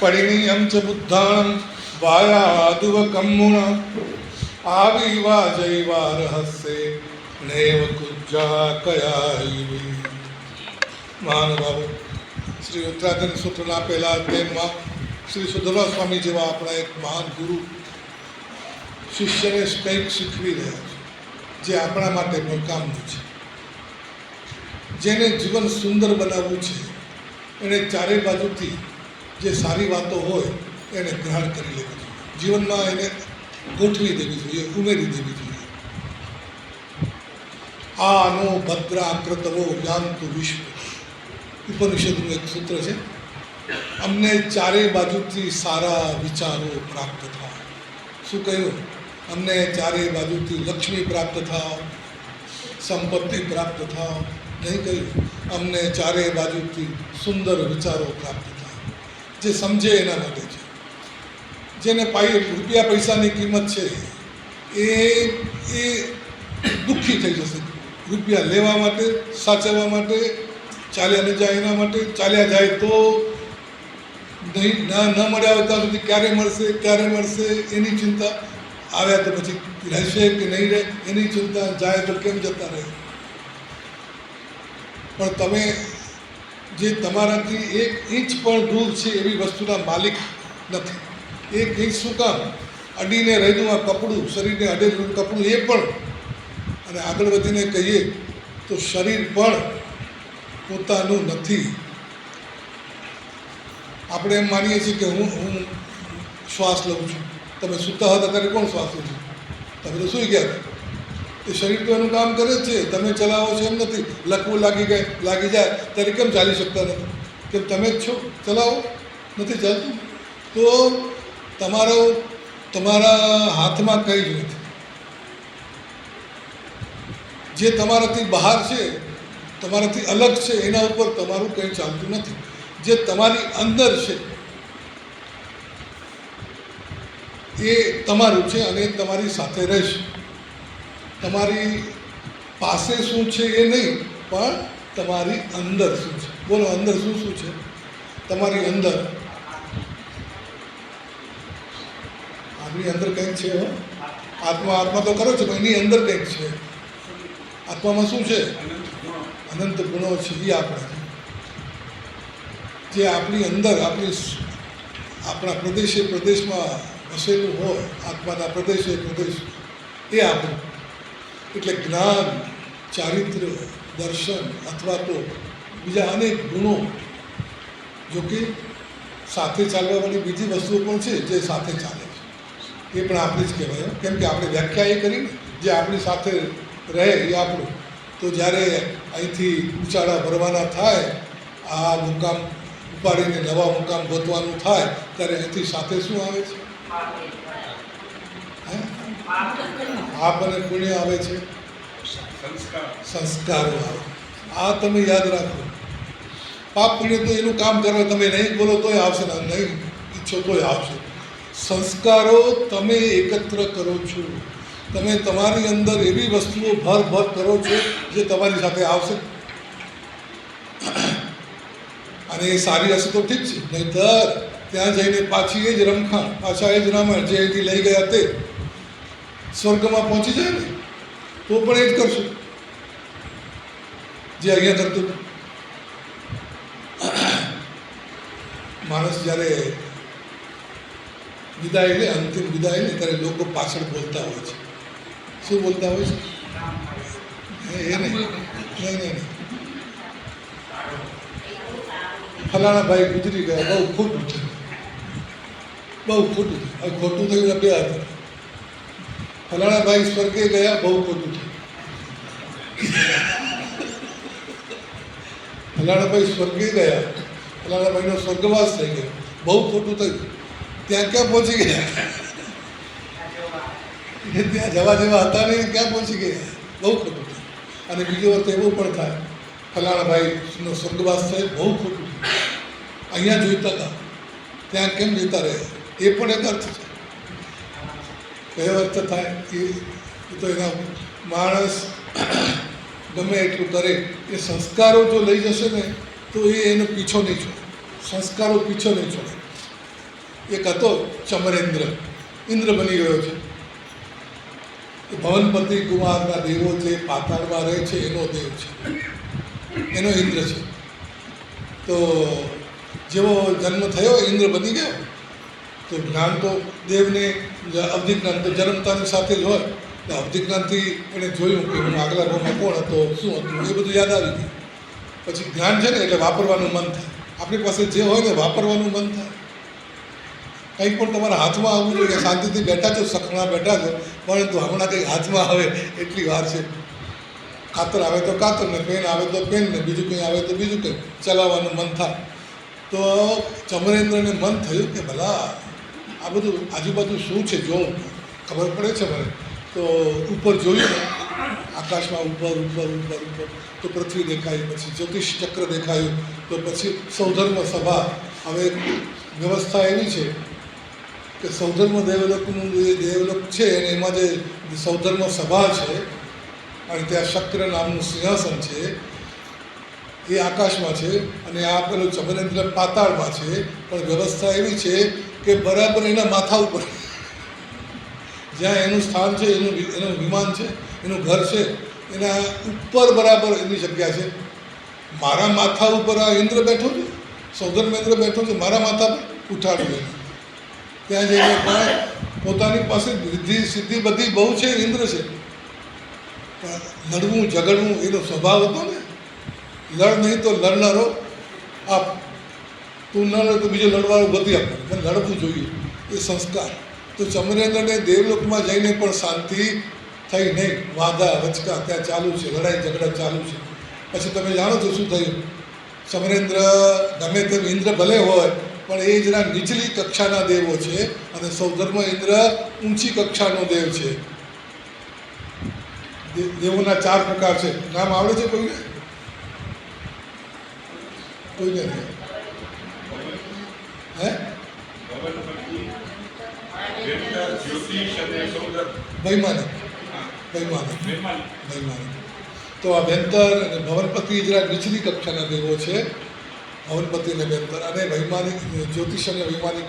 પરિણીયમ ચ બુદ્ધાણમ વાયાદુવકમ્મુણ આવિવા જૈવા રહસ્ય નૈવ કુજ્જા કયાયિ. મહાનુભાવો, શ્રી ઉત્તરાધન સૂત્રના પહેલા અધ્યયનમાં શ્રી સુધર્મા સ્વામી જેવા આપણા એક મહાન ગુરુ શિષ્યને કંઈક શીખવી રહ્યા છે જે આપણા માટે પણ કામનું છે. જેને જીવન સુંદર બનાવવું છે એને ચારે બાજુથી જે સારી વાતો હોય એને ગ્રહણ કરી લેવી જોઈએ, જીવનમાં એને ગોઠવી દેવી જોઈએ, ઉમેરી દેવી જોઈએ. આનો ભદ્રાકૃતવો યાંતુ વિશ્વ ઉપનિષદનું એક સૂત્ર છે. અમને ચારે બાજુથી સારા વિચારો પ્રાપ્ત થાય. શું કહ્યું? અમને ચારે બાજુથી લક્ષ્મી પ્રાપ્ત થાવ, સંપત્તિ પ્રાપ્ત થાવ. નહીં કહ્યું અમને ચારે બાજુથી સુંદર વિચારો પ્રાપ્ત થાય. જે સમજે એના માટે છે. જેને રૂપિયા પૈસાની કિંમત છે એ દુઃખી થઈ જશે. રૂપિયા લેવા માટે, સાચવવા માટે, ચાલ્યા ન જાય એના માટે. ચાલ્યા જાય તો નહીં, ન મળ્યા હોય ત્યાં સુધી ક્યારે મળશે એની ચિંતા. આવ્યા તો પછી રહેશે કે નહીં રહે એની ચિંતા. જાય તો કેમ જતા રહે. પણ તમે જે તમારાથી 1 ઇંચ પણ દૂર છે એવી વસ્તુના માલિક નથી. 1 ઇંચ શું કામ? અડીને રહેલું આ કપડું, શરીરને અડેલું કપડું એ પણ. અને આગળ વધીને કહીએ તો શરીર પણ પોતાનું નથી. આપણે એમ માનીએ છીએ કે હું શ્વાસ લઉં છું. તમે સૂતા હતા ત્યારે કોણ શ્વાસ લે છે? તમે તો સૂઈ ગયા હતા. એ શરીર તો એનું કામ કરે છે, તમે ચલાવો છો એમ નથી. લકવું લાગી જાય ત્યારે કેમ ચાલી શકતા નથી? કેમ તમે જ છો? ચલાવો. નથી ચાલતું તો તમારા હાથમાં કંઈ જ નથી. જે તમારાથી બહાર છે, તમારાથી અલગ છે, એના ઉપર તમારું કંઈ ચાલતું નથી. જે તમારી અંદર છે એ તમારું છે અને તમારી સાથે રહેશે. તમારી પાસે શું છે એ નહીં, પણ તમારી અંદર શું છે. બોલો, અંદર શું છે? તમારી અંદર, આપણી અંદર કંઈક છે. આત્મા તો કરો છો, પણ એની અંદર કંઈક છે. આત્મામાં શું છે? અનંત ગુણો છે. એ આપણા જે આપણી અંદર આપણા પ્રદેશમાં વસેલું હોય, આત્માના પ્રદેશ એ આપણું. એટલે જ્ઞાન, ચારિત્ર્ય, દર્શન અથવા તો બીજા અનેક ગુણો, જો કે સાથે ચાલવાવાળી બીજી વસ્તુઓ પણ છે જે સાથે ચાલે છે, એ પણ આપણી જ કહેવાય. કેમ કે આપણે વ્યાખ્યા એ કરીને જે આપણી સાથે રહે એ આપણું. તો જ્યારે અહીંથી ઉચાળા ભરવાના થાય, આ મુકામ ઉપાડીને નવા મુકામ ગોતવાનું થાય, ત્યારે અહીંથી સાથે શું આવે છે? પાપ અને પુણ્ય આવે છે, સંસ્કારો આવે. આ તમે યાદ રાખો. પાપ પુણ્ય તો એનું કામ કરવા, તમે નહીં બોલો તોય આવશે, નહીં ઈચ્છો તોય આવશે. સંસ્કારો તમે એકત્ર કરો છો. તમે તમારી અંદર એવી વસ્તુઓ ભર કરો છો જે તમારી સાથે આવશે. અને એ સારી હશે તો ઠીક છે, નહીંતર ત્યાં જઈને પાછી એ જ રમખાણ, પાછા એ જ રામાયણ જે અહીંથી લઈ ગયા તે સ્વર્ગમાં પહોંચી જાય ને તો પણ એ જ કરશું જે અહીંયા કરતું. માણસ જ્યારે વિદાય લે, અંતિમ વિદાય લે, ત્યારે લોકો પાછળ બોલતા હોય છે. શું બોલતા હોય છે? એ નહીં, ફલાણા ભાઈ ગુજરી ગયા, બહુ ખોટું થયું. હવે ખોટું થયું બે હાથ. ફલાણા ભાઈ સ્વર્ગે ગયા, બહુ ખોટું થયું. ફલાણા ભાઈ સ્વર્ગે ગયા, ફલાણા ભાઈનો સ્વર્ગવાસ થઈ ગયો, બહુ ખોટું થયું. ત્યાં ક્યાં પહોંચી ગયા? ત્યાં જવા જેવા હતા નહીં, ક્યાં પહોંચી ગયા? બહુ ખોટું થયું. અને બીજી વખત એવું પણ થાય, ફલાણા ભાઈનો સ્વર્ગવાસ થયો, બહુ ખોટું થયું. અહીંયા જોઈતા હતા, ત્યાં કેમ જતા રહ્યા? એ પણ એક અર્થ છે. કયો અર્થ થાય એ તો એના માણસ ગમે એટલું કરે, એ સંસ્કારો જો લઈ જશે ને તો એ એનો પીછો નહીં છોડે. સંસ્કારો પીછો નહીં છોડે. એક હતો ચમરેન્દ્ર, ઇન્દ્ર બની ગયો છે. એ ભવનપતિ કુમારના દેવો જે પાતાળમાં રહે છે એનો દેવ છે, એનો ઇન્દ્ર છે. તો જેવો જન્મ થયો ઇન્દ્ર બની ગયો તો જ્ઞાન તો દેવને અવધિ જ્ઞાન તો જન્મતાની સાથે જ હોય. તો અવધિ જ્ઞાનથી એણે જોયું કે હું આગલા ભાવમાં કોણ હતો, શું હતું, એ બધું યાદ આવી ગયું. પછી જ્ઞાન છે ને એટલે વાપરવાનું મન થાય. આપણી પાસે જે હોય ને વાપરવાનું મન થાય. કંઈ પણ તમારા હાથમાં આવવું જોઈએ. શાંતિથી બેઠા છો, સખણા બેઠા છો, પરંતુ હમણાં કંઈક હાથમાં આવે એટલી વાર છે. ખાતર આવે તો ખાતર ને, પેન આવે તો પેન ને, બીજું કંઈ આવે તો બીજું કંઈ ચલાવવાનું મન થાય. તો ચમરેન્દ્રને મન થયું કે ભલા આ બધું આજુબાજુ શું છે જોઉં, ખબર પડે છે મને. તો ઉપર જોયું ને, આકાશમાં ઉપર ઉપર ઉપર ઉપર તો પૃથ્વી દેખાઈ, પછી જ્યોતિષ ચક્ર દેખાયું, તો પછી સૌધર્મ સભા. હવે વ્યવસ્થા એવી છે કે સૌધર્મ દેવલોકનું જે દેવલોક છે અને એમાં જે સૌધર્મ સભા છે અને ત્યાં શક્ર નામનું સિંહાસન છે એ આકાશમાં છે અને આ પેલું ચમરેન્દ્ર પાતાળમાં છે. પણ વ્યવસ્થા એવી છે કે બરાબર એના માથા ઉપર જ્યાં એનું સ્થાન છે, એનું વિમાન છે, એનું ઘર છે, એના ઉપર બરાબર એની જગ્યા છે. મારા માથા ઉપર આ ઇન્દ્ર બેઠો છે, સૌધર્મેન્દ્ર બેઠો છે, મારા માથા પર ઉઠાડ્યું. ત્યાં જઈને પણ પોતાની પાસે રિદ્ધિ સિદ્ધિ બધી બહુ છે, ઇન્દ્ર છે, પણ લડવું ઝઘડવું એનો સ્વભાવ હતો ને. લડ નહીં તો લડનારો આપ, તું ન લડ તો બીજો લડવાળો ગતિ આપે, પણ લડવું જોઈએ, એ સંસ્કાર. તો ચમરેન્દ્રને દેવલોકમાં જઈને પણ શાંતિ થઈ નહીં. વાદા વચકા ત્યાં ચાલુ છે, લડાઈ ઝઘડા ચાલુ છે. પછી તમે જાણો છો શું થયું. ચમરેન્દ્ર ગમે તેમ ઇન્દ્ર ભલે હોય પણ એ જરા નીચલી કક્ષાના દેવો છે અને સૌધર્મ ઇન્દ્ર ઊંચી કક્ષાનો દેવ છે. દેવોના 4 પ્રકાર છે. નામ આવડે છે કોઈને? કોઈને નહીં? હે? વૈમાનિક. તો આ વેંતર અને ભવનપતિ જરા નીચલી કક્ષાના દેવો છે. ભવનપતિ અને વેંતર, અને વૈમાનિક જ્યોતિષ અને વૈમાનિક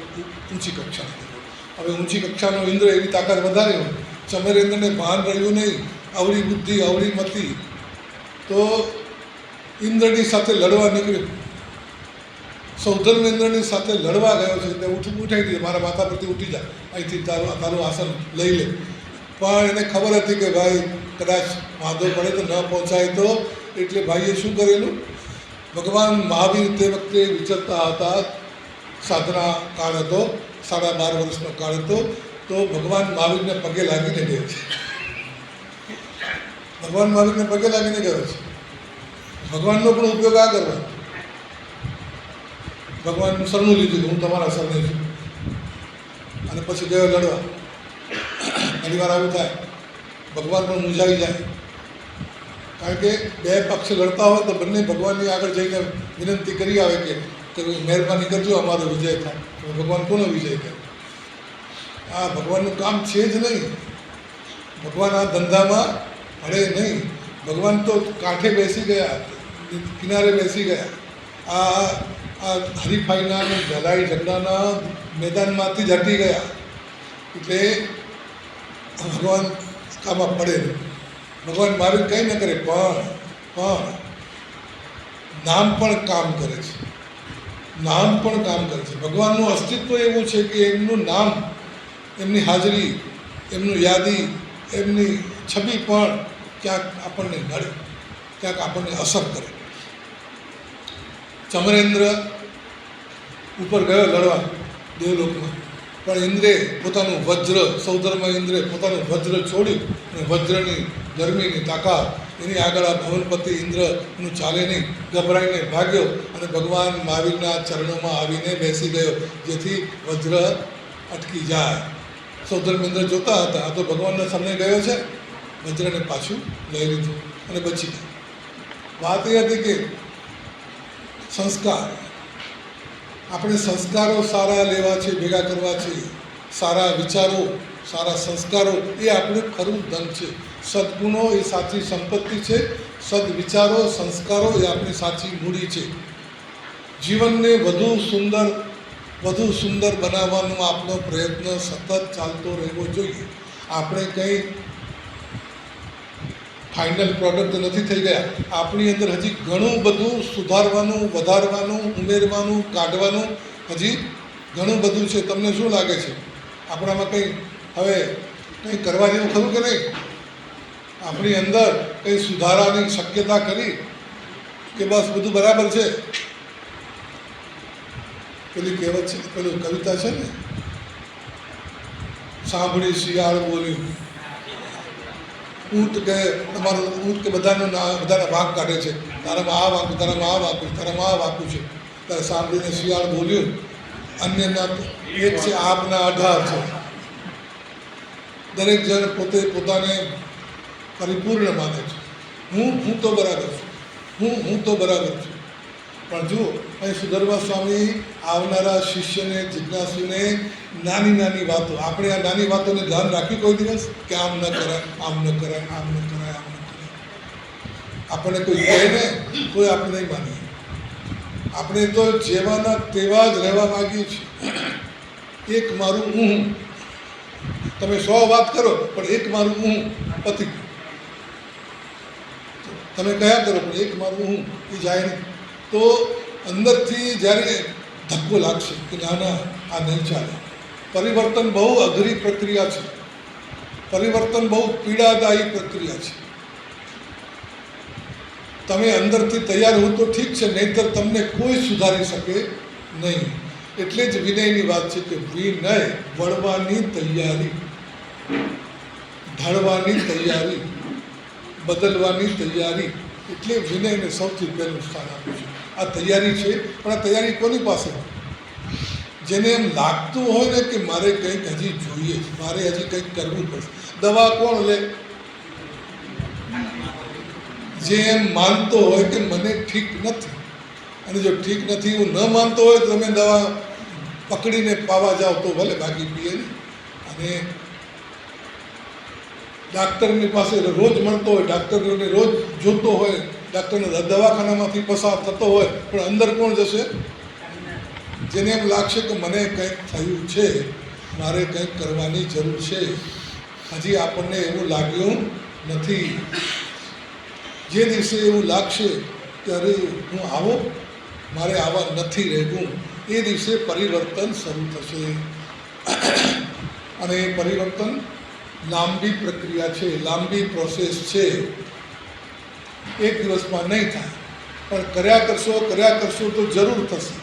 ઊંચી કક્ષાના દેવો. હવે ઊંચી કક્ષાનો ઇન્દ્ર એની તાકાત વધારે હોય. ચમરેન્દ્રને ભાન રહ્યું નહીં, અવળી બુદ્ધિ અવળી મતિ, તો ઇન્દ્રની સાથે લડવા નીકળ્યો. સૌધર્મેન્દ્રની સાથે લડવા ગયો છે. એટલે ઉઠાઈ દીધું, મારા માથા પરથી ઉઠી જા, અહીંથી તારું આસન લઈ લે. પણ એને ખબર હતી કે ભાઈ કદાચ વાંધો પડે તો ન પહોંચાય તો. એટલે ભાઈએ શું કરેલું, ભગવાન મહાવીર તે વખતે વિચરતા હતા. સાધના કાળ હતો, 12.5 વર્ષનો કાળ હતો. તો ભગવાન મહાવીરને પગે લાગીને ગયો છે. ભગવાન મહાવીરને પગે લાગીને ગયો છે. ભગવાનનો પણ ઉપયોગ આ કરવાનો. ભગવાનનું સરનું લીધું, હું તમારા સરને છું, અને પછી ગયો લડવા. ઘણી વાર આવું થાય, ભગવાન પણ મૂંઝાઈ જાય. કારણ કે 2 પક્ષ લડતા હોય તો બંને ભગવાનની આગળ જઈને વિનંતી કરી આવે કે મહેરબાની કરજો, અમારો વિજય થાય. ભગવાન કોનો વિજય કરે? આ ભગવાનનું કામ છે જ નહીં. ભગવાન આ ધંધામાં હળે નહીં. ભગવાન તો કાંઠે બેસી ગયા, કિનારે બેસી ગયા. આ હરીફાઈના અને લડાઈ ઝઘડાના મેદાનમાંથી જ હટી ગયા. એટલે ભગવાન કામમાં પડે નહીં. ભગવાન મહાવીર કંઈ ન કરે, પણ નામ પણ કામ કરે છે. નામ પણ કામ કરે છે. ભગવાનનું અસ્તિત્વ એવું છે કે એમનું નામ, એમની હાજરી, એમનું યાદી, એમની છબી પણ ક્યાંક આપણને નડે, ક્યાંક આપણને અસર કરે. ચમરેન્દ્ર ઉપર ગયો લડવા દેવલોકમાં, પણ ઇન્દ્રે પોતાનું વજ્ર, સૌધર્મ ઇન્દ્રે પોતાનું વજ્ર છોડ્યું અને વજ્રની ગરમીની તાકાત એની આગળ આ ભવનપતિ ઇન્દ્રનું ચાલે નહીં. ગભરાઈને ભાગ્યો અને ભગવાન મહાવીરના ચરણોમાં આવીને બેસી ગયો, જેથી વજ્ર અટકી જાય. સૌધર્મ ઇન્દ્ર જોતા હતા, આ તો ભગવાનના સામે ગયો છે, વજ્રને પાછું લઈ લીધું અને બચી ગયું. વાત એ હતી કે સંસ્કાર, આપણે સંસ્કારો સારા લેવા છે, ભેગા કરવા છે. સારા વિચારો, સારા સંસ્કારો એ આપણું ખરું ધન છે. સદગુણો એ સાચી સંપત્તિ છે. સદવિચારો, સંસ્કારો એ આપણી સાચી મૂડી છે. જીવનને વધુ સુંદર વધુ સુંદર બનાવવાનો આપણો પ્રયત્ન સતત ચાલતો રહેવો જોઈએ. આપણે કંઈ ફાઇનલ પ્રોડક્ટ નથી થઈ ગયા. આપણી અંદર હજી ઘણું બધું સુધારવાનું, વધારવાનું, ઉમેરવાનું, કાઢવાનું હજી ઘણું બધું છે. તમને શું લાગે છે, આપણામાં કંઈ હવે કંઈ કરવા જેવું ખરું કે નહીં? આપણી અંદર કંઈ સુધારાની શક્યતા ખરી કે બસ બધું બરાબર છે? પેલી કહેવત છે, પેલું કવિતા છે ને, સાંભળી શિયાળ બોલ્યું, ઊંટ કે તમારું ઊંટ કે બધાના વાંક કાઢે છે, તારામાં આ વાંક, તારામાં આ વાંક, તારામાં આ વાંકું છે. ત્યારે સાંભળીને શિયાળ બોલ્યું, અન્યના એક છે આપના 18 છે. દરેક જણ પોતે પોતાને પરિપૂર્ણ માને છે. હું તો બરાબર છું, હું તો બરાબર છું. પણ જુઓ, અહીં સુધર્મા સ્વામી આવનારા શિષ્યને, જિજ્ઞાસુને નાની નાની વાતો, આપણે આ નાની વાતોને ધ્યાન રાખ્યું કોઈ દિવસ કે આમ ન કરાય, આમ ન કરાય, આમ ન કરાય, આમ ન કરાય. આપણને કોઈ કહે ને તોય આપણે નહીં માનીએ. આપણે તો જેવાના તેવા જ રહેવા માગીએ છીએ. એક મારું હું, તમે 100 વાત કરો પણ એક મારું હું પતિ, તમે કયા કરો પણ એક મારું હું એ જાય નહીં. તો અંદરથી જ્યારે ધક્કો લાગશે કે ના ના આ નહીં ચાલે. પરિવર્તન બહુ અઘરી પ્રક્રિયા છે. પરિવર્તન બહુ પીડાદાયી પ્રક્રિયા છે. તમે અંદરથી તૈયાર હો તો ઠીક છે, નહીંતર તમને કોઈ સુધારી શકે નહીં. એટલે જ વિનયની વાત છે કે વિનય વળવાની તૈયારી, ઢળવાની તૈયારી, બદલવાની તૈયારી. એટલે વિનયને સૌથી પહેલું સ્થાન આપ્યું છે. આ તૈયારી છે, પણ આ તૈયારી કોની પાસે? જેને એમ લાગતું હોય ને કે મારે કંઈક હજી જોઈએ, મારે હજી કંઈક કરવું પડશે. દવા કોણ લે? જે એમ માનતો હોય કે મને ઠીક નથી, અને જો ઠીક નથી એવું ન માનતો હોય તો તમે દવા પકડીને પાવા જાઓ તો ભલે, બાકી પીએ નહીં. અને ડાક્ટરની પાસે રોજ મળતો હોય, ડાક્ટરને રોજ જોતો હોય, ડાક્ટરને દવાખાનામાંથી પસાર થતો હોય, પણ અંદર કોણ જશે? જેને એમ લાગશે કે મને કંઈક થયું છે, મારે કંઈક કરવાની જરૂર છે, હજી આપણને એવું લાગ્યું નથી. જે દિવસે એવું લાગશે કે અરે હું આવો, મારે આવા નથી રહેવું, એ દિવસે પરિવર્તન શરૂ થશે. અને એ પરિવર્તન લાંબી પ્રક્રિયા છે, લાંબી પ્રોસેસ છે. એક દિવસમાં નહીં થાય, પણ કર્યા કરશો તો જરૂર થશે.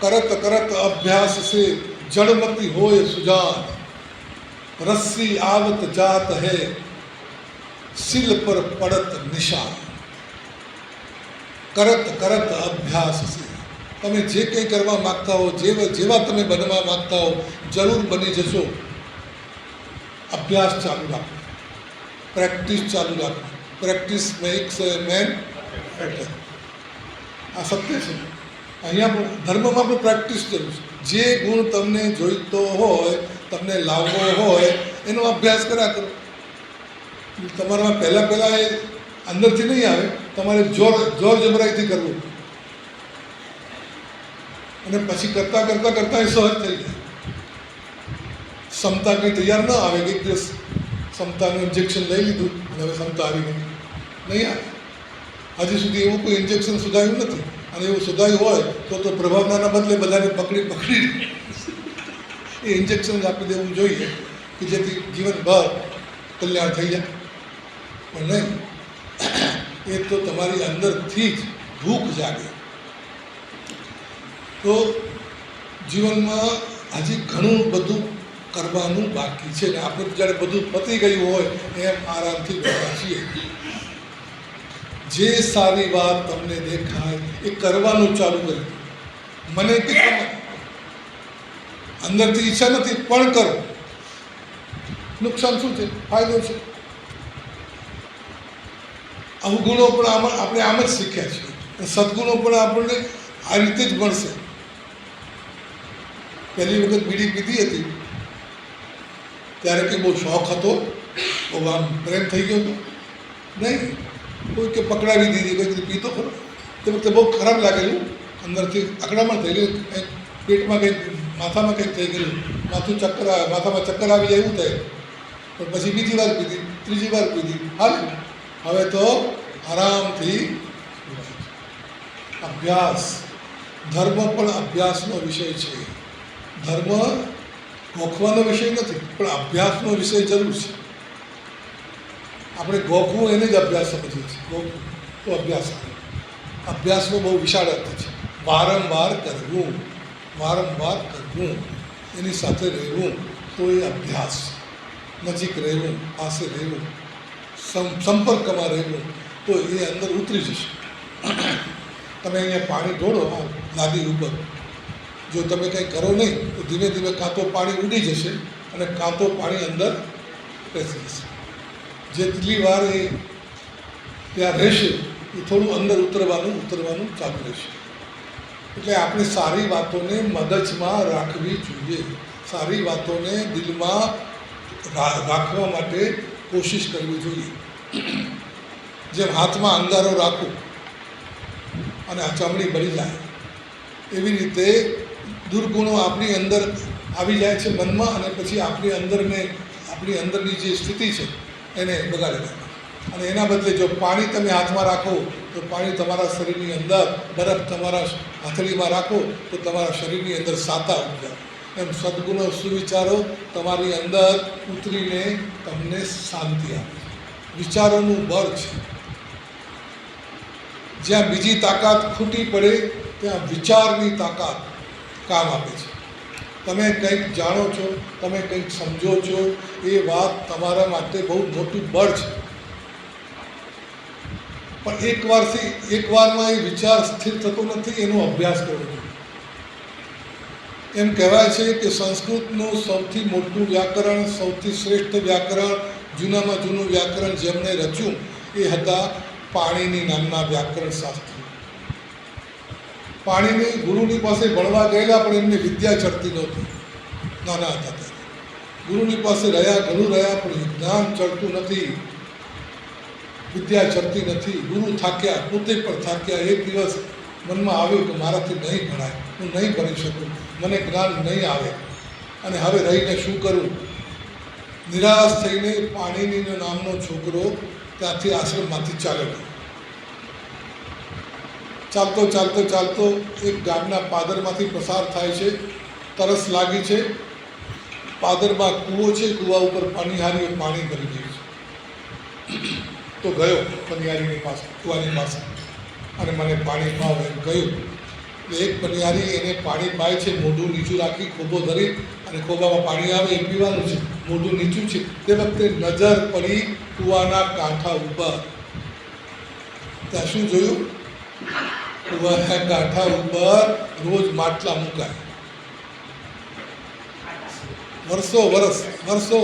કરત કરત અભ્યાસ સે જડમતી હોય સુજાન, રસ્સી આવત જાત હૈ સિલ પર પડત નિશાન. કરત કરત અભ્યાસ સે, તમે જે કંઈ કરવા માગતા હો, જેવા તમે બનવા માગતા હો, જરૂર બની જશો. અભ્યાસ ચાલુ રાખો, પ્રેક્ટિસ ચાલુ રાખો. પ્રેક્ટિસ મેક્સ એ મેન બેટર. આ સત્ય છે. અહીંયા પણ ધર્મમાં પણ પ્રેક્ટિસ જરૂર છે. જે ગુણ તમને જોઈતો હોય, તમને લાવવો હોય, એનો અભ્યાસ કર્યા કરો. તમારામાં પહેલાં એ અંદરથી નહીં આવે, તમારે જોર જબરાઈથી કરવું, અને પછી કરતાં એ સહજ થઈ જાય. ક્ષમતા કંઈ તૈયાર ન આવે કે એક દિવસ ક્ષમતાનું ઇન્જેક્શન લઈ લીધું અને હવે ક્ષમતા આવી ગઈ, નહીં આવે. હજી સુધી એવું કોઈ ઇન્જેક્શન સુધાર્યું નથી. અને એવું સુધાર્યું હોય તો પ્રભાવનાના બદલે બધાને પકડી એ ઇન્જેક્શન જ આપી દેવું જોઈએ કે જેથી જીવનભર કલ્યાણ થઈ જાય. પણ નહીં, એ તો તમારી અંદરથી જ ભૂખ જાગે. તો જીવનમાં હજી ઘણું બધું કરવાનું બાકી છે. ને આપણે જ્યારે બધું પતી ગયું હોય એમ આરામથી બેઠા છીએ. જે સારી વાત તમને દેખાય એ કરવાનું ચાલુ કર્યું. મને કે અંદરથી ઈચ્છા નથી પણ કરો. નુકસાન શું છે? ફાયદો છે. અવગુણો પણ આપણે આમ જ શીખ્યા છીએ. સદગુણો પણ આપણને આ રીતે જ મળશે. પહેલી વખત બીડી પીધી હતી ત્યારે કે બહુ શોખ હતો, બહુ આમ પ્રેમ થઈ ગયો હતો નહીં. કોઈ કે પકડાવી દીધી, કોઈ પીતો ખરો. તે વખતે બહુ ખરાબ લાગેલું, અંદરથી અકળામણ થયેલી, કંઈક પેટમાં કંઈક માથામાં કંઈક થઈ ગયેલું, માથામાં ચક્કર આવી જાય એવું થાય. પણ પછી બીજી વાર પીધી, ત્રીજી વાર પીધી, હાલ હવે તો આરામથી. અભ્યાસ, ધર્મ પણ અભ્યાસનો વિષય છે. ધર્મ ગોખવાનો વિષય નથી, પણ અભ્યાસનો વિષય જરૂર છે. આપણે ગોખવું એને જ અભ્યાસ સમજીએ છીએ. ગોખવું તો અભ્યાસ આવે. અભ્યાસનો બહુ વિશાળ અર્થ છે. વારંવાર કરવું, વારંવાર કરવું, એની સાથે રહેવું તો એ અભ્યાસ. નજીક રહેવું, પાસે રહેવું, સંપર્કમાં રહેવું તો એ અંદર ઉતરી જશે. તમે અહીંયા પાણી ઢોળો આ લાદી ઉપર, જો તમે કંઈ કરો નહીં તો ધીમે ધીમે કાં તો પાણી ઉડી જશે અને કાં તો પાણી અંદર બેસી જશે. જેટલી વાર એ ત્યાં રહેશે એ થોડું અંદર ઉતરવાનું ચાલુ રહેશે. એટલે આપણે સારી વાતોને મગજમાં રાખવી જોઈએ, સારી વાતોને દિલમાં રાખવા માટે કોશિશ કરવી જોઈએ. જેમ હાથમાં અંગારો રાખો અને આ ચામડી બળી જાય, એવી રીતે દુર્ગુણો આપણી અંદર આવી જાય છે મનમાં, અને પછી આપણી અંદરની જે સ્થિતિ છે એને બગાડી નાખે. અને એના બદલે જો પાણી તમે હાથમાં રાખો તો પાણી તમારા શરીરની અંદર, બરફ તમારા હથેળીમાં રાખો તો તમારા શરીરની અંદર સાતા ઉતરે. એમ સદગુણો, સુવિચારો તમારી અંદર ઉતરીને તમને શાંતિ આપે. વિચારોનું બળ છે. જ્યાં બીજી તાકાત ખૂટી પડે ત્યાં વિચારની તાકાત કામ આપે છે. તમે કંઈક જાણો છો, તમે કંઈક સમજો છો, એ વાત તમારા માટે બહુ મોટું બળ છે. પણ એકવારમાં એ વિચાર સ્થિર થતો નથી, એનો અભ્યાસ કરવો જોઈએ. એમ કહેવાય છે કે સંસ્કૃતનું સૌથી મોટું વ્યાકરણ, સૌથી શ્રેષ્ઠ વ્યાકરણ, જૂનામાં જૂનું વ્યાકરણ જેમણે રચ્યું એ હતા પાણીની નામના વ્યાકરણ શાસ્ત્રી. પાણીની ગુરુની પાસે ભણવા ગયેલા, પણ એમને વિદ્યા ચડતી નહોતી. નાના હતા ત્યારે ગુરુની પાસે રહ્યા, ઘણું રહ્યા, પણ જ્ઞાન ચડતું નથી, વિદ્યા ચડતી નથી. ગુરુ થાક્યા, પોતે પણ થાક્યા. એક દિવસ મનમાં આવ્યું કે મારાથી નહીં ભણાય, હું નહીં ભણી શકું, મને જ્ઞાન નહીં આવે, અને હવે રહીને શું કરું. નિરાશ થઈને પાણીની નામનો છોકરો ત્યાંથી આશ્રમમાંથી ચાલ્યો. ચાલતો એક ગામના પાદરમાંથી પસાર થાય છે. તરસ લાગી છે, પાદરમાં કૂવો છે, કૂવા ઉપર પનિહારીઓ પાણી ભરી ગયું છે. તો ગયો પનિહારીની પાસે, કૂવાની પાસે, અને મને પાણી પાવ એમ કહ્યું. એક પનિહારી એને પાણી પાય છે, મોઢું નીચું રાખી, ખોબો ધરી, અને ખોબામાં પાણી આવે એ પીવાનું છે, મોઢું નીચું છે. તે વખતે નજર પડી કૂવાના કાંઠા ઉપર. ત્યાં શું જોયું? કૂવાના કાંઠા ઉપર રોજ માટલા મુકાય. વર્ષો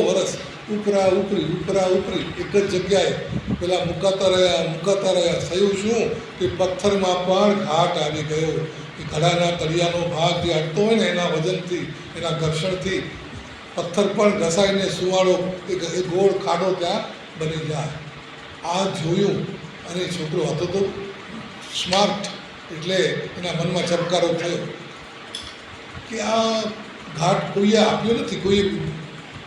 વર્ષ ઉપરા ઉપરી એક જ જગ્યાએ પેલા મુકાતા રહ્યા. થયું શું કે પથ્થરમાં પણ ઘાટ આવી ગયો. એ ઘડાના તળિયાનો ભાગ જે અડતો હોય ને એના વજનથી, એના ઘર્ષણથી પથ્થર પણ ઘસાઈને સુવાળો એ ગોળ ખાડો ત્યાં બની જાય. આ જોયું, અને છોકરો હતો તો સ્માર્ટ, એટલે એના મનમાં ચમકારો થયો કે આ ઘાટ કોઈએ આપ્યો નથી, કોઈએ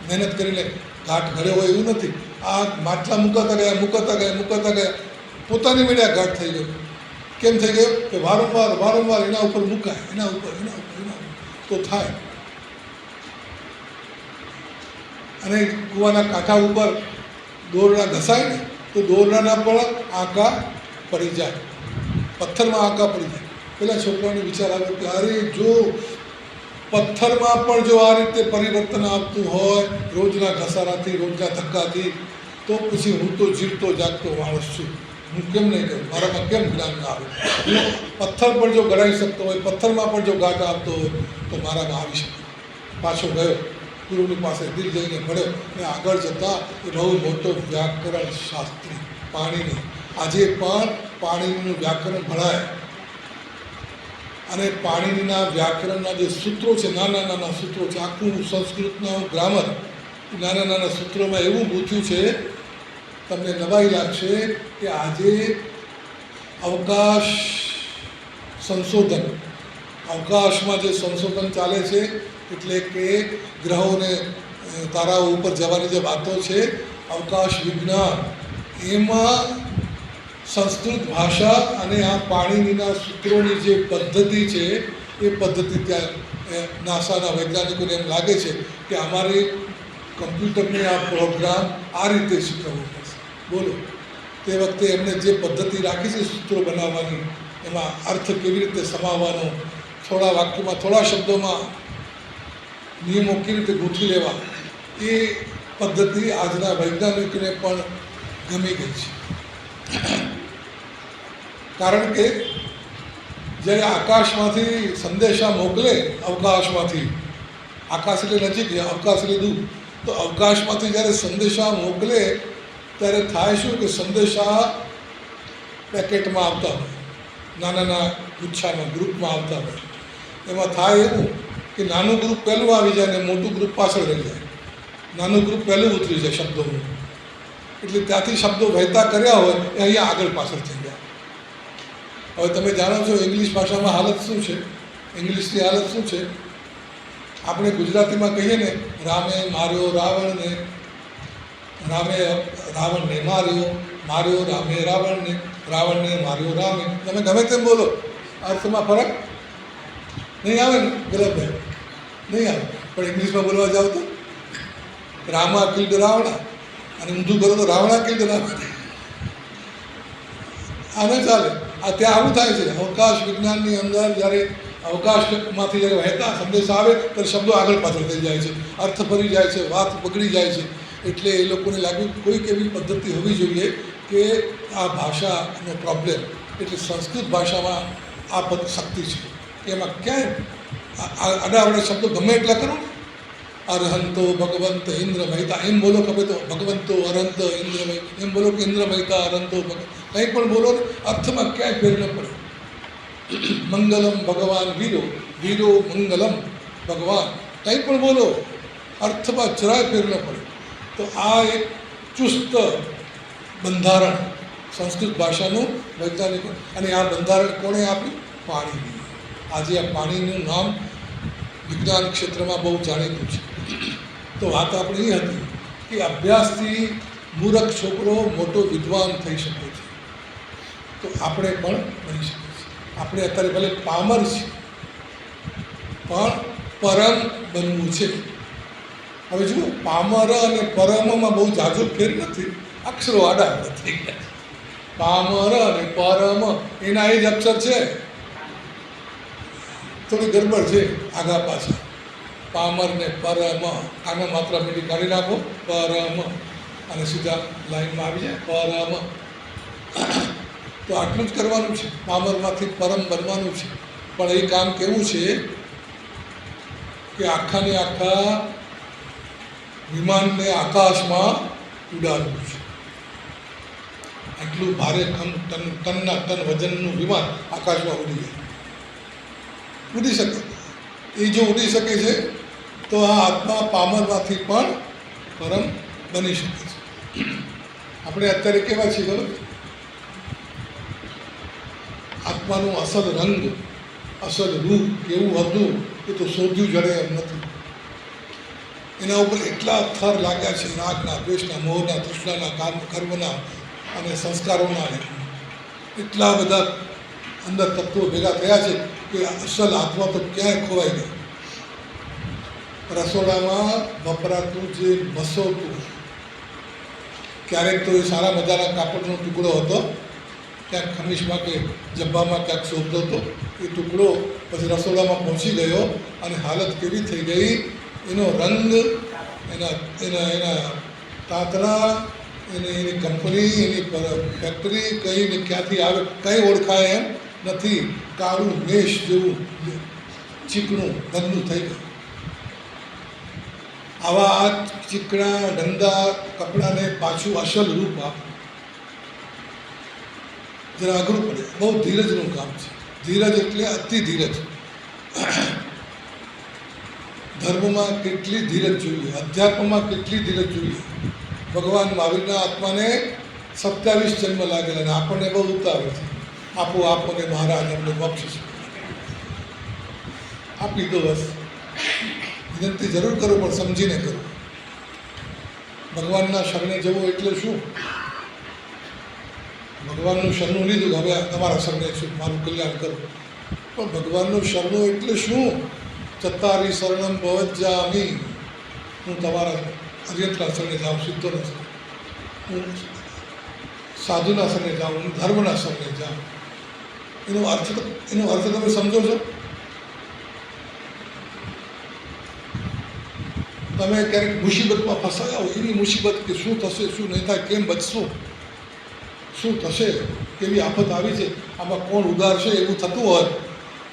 મહેનત કરીને ઘાટ ઘડ્યો હોય એવું નથી. આ માટલા મુકાતા ગયા, પોતાની મેળે આ ઘાટ થઈ ગયો. કેમ થઈ ગયો? કે વારંવાર એના ઉપર મુકાય, એના ઉપર તો થાય. અને કૂવાના કાંઠા ઉપર દોરડા ઘસાય ને તો દોરડાના પણ આંકા પડી જાય, પથ્થરમાં આંકા પડી જાય. પેલા છોકરાને વિચાર આવ્યો કે અરે જો પથ્થરમાં પણ જો આ રીતે પરિવર્તન આવતું હોય રોજના ઘસારાથી, રોજના ધક્કાથી, તો પછી હું તો જીવતો જાગતો માણસ છું, હું કેમ નહીં કરું? મારામાં કેમ જ્ઞાન ના આવે? હું પથ્થર પણ જો ગળાઈ શકતો હોય, પથ્થરમાં પણ જો ઘાટ આવતો હોય તો મારામાં આવી શકે. પાછો ગયો ગુરુની પાસે, દિલ જઈને ભળ્યો, અને આગળ જતાં એ બહુ મોટો વ્યાકરણ શાસ્ત્રી પાણીની. આજે પણ પાણીનું વ્યાકરણ ભણાય, અને પાણીના વ્યાકરણના જે સૂત્રો છે, નાના સૂત્રો છે, આખું સંસ્કૃતનું ગ્રામર નાના સૂત્રોમાં એવું ગૂંથ્યું છે, તમને નવાઈ લાગશે કે આજે અવકાશ સંશોધન, અવકાશમાં જે સંશોધન ચાલે છે, એટલે કે ગ્રહોને તારાઓ ઉપર જવાની જે વાતો છે, અવકાશ વિજ્ઞાન, એમાં સંસ્કૃત ભાષા અને આ પાણીનીના સૂત્રોની જે પદ્ધતિ છે એ પદ્ધતિ ત્યાં નાસાના વૈજ્ઞાનિકોને એમ લાગે છે કે અમારે કમ્પ્યુટરને આ પ્રોગ્રામ આ રીતે શીખવવો પડશે. બોલો, તે વખતે એમણે જે પદ્ધતિ રાખી છે સૂત્રો બનાવવાની, એમાં અર્થ કેવી રીતે સમાવવાનો, થોડા વાક્યમાં થોડા શબ્દોમાં નિયમો કેવી રીતે ગૂંથી લેવા, એ પદ્ધતિ આજના વૈજ્ઞાનિકોને પણ ગમી ગઈ છે. કારણ કે જ્યારે આકાશમાંથી સંદેશા મોકલે, અવકાશમાંથી, આકાશ એટલે નજીક, અવકાશ એટલે દૂર, તો અવકાશમાંથી જ્યારે સંદેશા મોકલે ત્યારે થાય શું કે સંદેશા પેકેટમાં આવતા હોય, નાના નાના ગુચ્છામાં, ગ્રુપમાં આવતા હોય. એમાં થાય એવું કે નાનું ગ્રુપ પહેલું આવી જાય ને મોટું ગ્રુપ પાછળ રહી જાય. નાનું ગ્રુપ પહેલું ઉતરી જાય શબ્દોનું, એટલે ત્યાંથી શબ્દો વહેતા કર્યા હોય એ અહીંયા આગળ પાછળ થઈ ગયા. હવે તમે જાણો છો ઇંગ્લિશ ભાષામાં હાલત શું છે, ઇંગ્લિશની હાલત શું છે. આપણે ગુજરાતીમાં કહીએ ને, રામે માર્યો રાવણને, રામે રાવણને માર્યો, માર્યો રામે રાવણને, રાવણને માર્યો રામે. તમે ગમે તેમ બોલો, અર્થમાં ફરક નહીં આવે ને ગલતભાઈ, નહીં આવે. પણ ઇંગ્લિશમાં બોલવા જાઓ તો રામા કિલ્ડ રાવણા, અને ઊંધું કરો તો રાવણા કિલ્ડ રાવણ. આ ન ચાલે. આ ત્યાં આવું થાય છે. અવકાશ વિજ્ઞાનની અંદર જ્યારે અવકાશમાંથી જ્યારે વહેતા સંદેશા આવે ત્યારે શબ્દો આગળ પાછળ થઈ જાય છે, અર્થ ફરી જાય છે, વાત બગડી જાય છે. એટલે એ લોકોને લાગ્યું કોઈક એવી પદ્ધતિ હોવી જોઈએ કે આ ભાષાનો પ્રોબ્લેમ, એટલે સંસ્કૃત ભાષામાં આ પદ શક્તિ છે કે એમાં ક્યાંય આડાવડા શબ્દો ગમે એટલા કરો ને, અરહંતો ભગવંત ઇન્દ્ર મહિતા એમ બોલો, ખબર તો ભગવંતો અરહંત ઇન્દ્ર, એમ બોલો કે ઇન્દ્ર મહિતા અરહંતો, કંઈ પણ બોલો ને, અર્થમાં ક્યાંય ફેર ન પડે. મંગલમ ભગવાન વીરો, વીરો મંગલમ ભગવાન, કંઈ પણ બોલો, અર્થમાં જરાય ફેર ન પડે. તો આ એક ચુસ્ત બંધારણ સંસ્કૃત ભાષાનું વૈજ્ઞાનિકો, અને આ બંધારણ કોણે આપ્યું? પાણીની. આજે આ પાણીનું નામ વિજ્ઞાન ક્ષેત્રમાં બહુ જાણીતું છે. તો વાત આપણી એ હતી કે અભ્યાસથી મૂર્ખ છોકરો મોટો વિદ્વાન થઈ શકે છે, તો આપણે પણ બની શકીએ છીએ. આપણે અત્યારે ભલે પામર છીએ, પણ પરમ બનવું છે. હવે જુઓ, પામર અને પરમમાં બહુ ઝાઝો ફેર નથી, અક્ષરો આડા થઈ ગયા. પામર અને પરમ એના એ જ અક્ષર છે, થોડી ગડબડ છે આગા પાછા. પામર ને પરમ, આમાં માત્ર મીઠી કાઢી નાખો, પરમ, અને સીધા લાઈનમાં આવી જાય પરમ. તો આટલું જ કરવાનું છે, પામરમાંથી પરમ બનવાનું છે. પણ એ કામ કેવું છે કે આખાને આખા વિમાનને આકાશમાં ઉડાડવું છે. આટલું ભારે ટનના ટન વજનનું વિમાન આકાશમાં ઉડી જાય, ઉડી શકે. એ જો ઉડી શકે છે તો આ આત્મા પામરમાંથી પણ પરમ બની શકે છે. આપણે અત્યારે કેવા છીએ ખબર? આત્માનું અસલ રંગ, અસલ રૂપ કેવું હતું એ તો શોધ્યું જડે એમ નથી. એના ઉપર એટલા થર લાગ્યા છે, રાગના, દ્વેષના, મોહના, તૃષ્ણાના, કર્મના અને સંસ્કારોના, એટલા બધા અંદર તત્વો ભેગા થયા છે કે અસલ આત્મા તો ક્યાંય ખોવાઈ ગઈ. રસોડામાં વપરાતું જે મસોતું, ક્યારેક તો એ સારા મજાના કાપડનો ટુકડો હતો, ક્યાંક ખમીસમાં કે જબ્બામાં ક્યાંક શોધતો હતો, એ ટુકડો પછી રસોડામાં પહોંચી ગયો અને હાલત કેવી થઈ ગઈ, એનો રંગ, એના એના એના તાતણા, એની કંપની, એની ફેક્ટરી કઈ ને ક્યાંથી આવે કંઈ ઓળખાય એમ નથી. કાળું મેષ જેવું ચીકણું ગંદુ થઈ ગયું. આવા ચીકણા ગંદા કપડાને પાછું અસલ રૂપ આપવું જરા અઘરું પડે. બહુ ધીરજનું કામ છે. ધીરજ એટલે અતિ ધીરજ. ધર્મમાં કેટલી ધીરજ જોઈએ, અધ્યાત્મમાં કેટલી ધીરજ જોઈએ. ભગવાન મહાવીરના આત્માને 27 જન્મ લાગેલા અને આપણને બહુ ઉતાવળ છે. આપો આપો ને મહારાજ અમને બક્ષીશ. આપી દો બસ. વિનંતી જરૂર કરો પણ સમજીને કરો. ભગવાનના શરણે જવું એટલે શું? ભગવાનનું શરણું લીધું, હવે તમારા શરણે છું, મારું કલ્યાણ કરો. પણ ભગવાનનું શરણું એટલે શું? ચત્તારી શરણમ ભવજ્જામિ, હું તમારા અર્યંતના શરણે જાઉં, સિદ્ધોના શરણે, હું સાધુના શરણે જાઉં, હું ધર્મના શરણે જાઉં. એનો અર્થ તમે સમજો છો? તમે ક્યારેક મુસીબતમાં ફસાયા હોય, એવી મુસીબત કે શું થશે, શું નહીં થાય, કેમ બચશું, શું થશે, કેવી આફત આવી છે, આમાં કોણ ઉગારશે, એવું થતું હોય,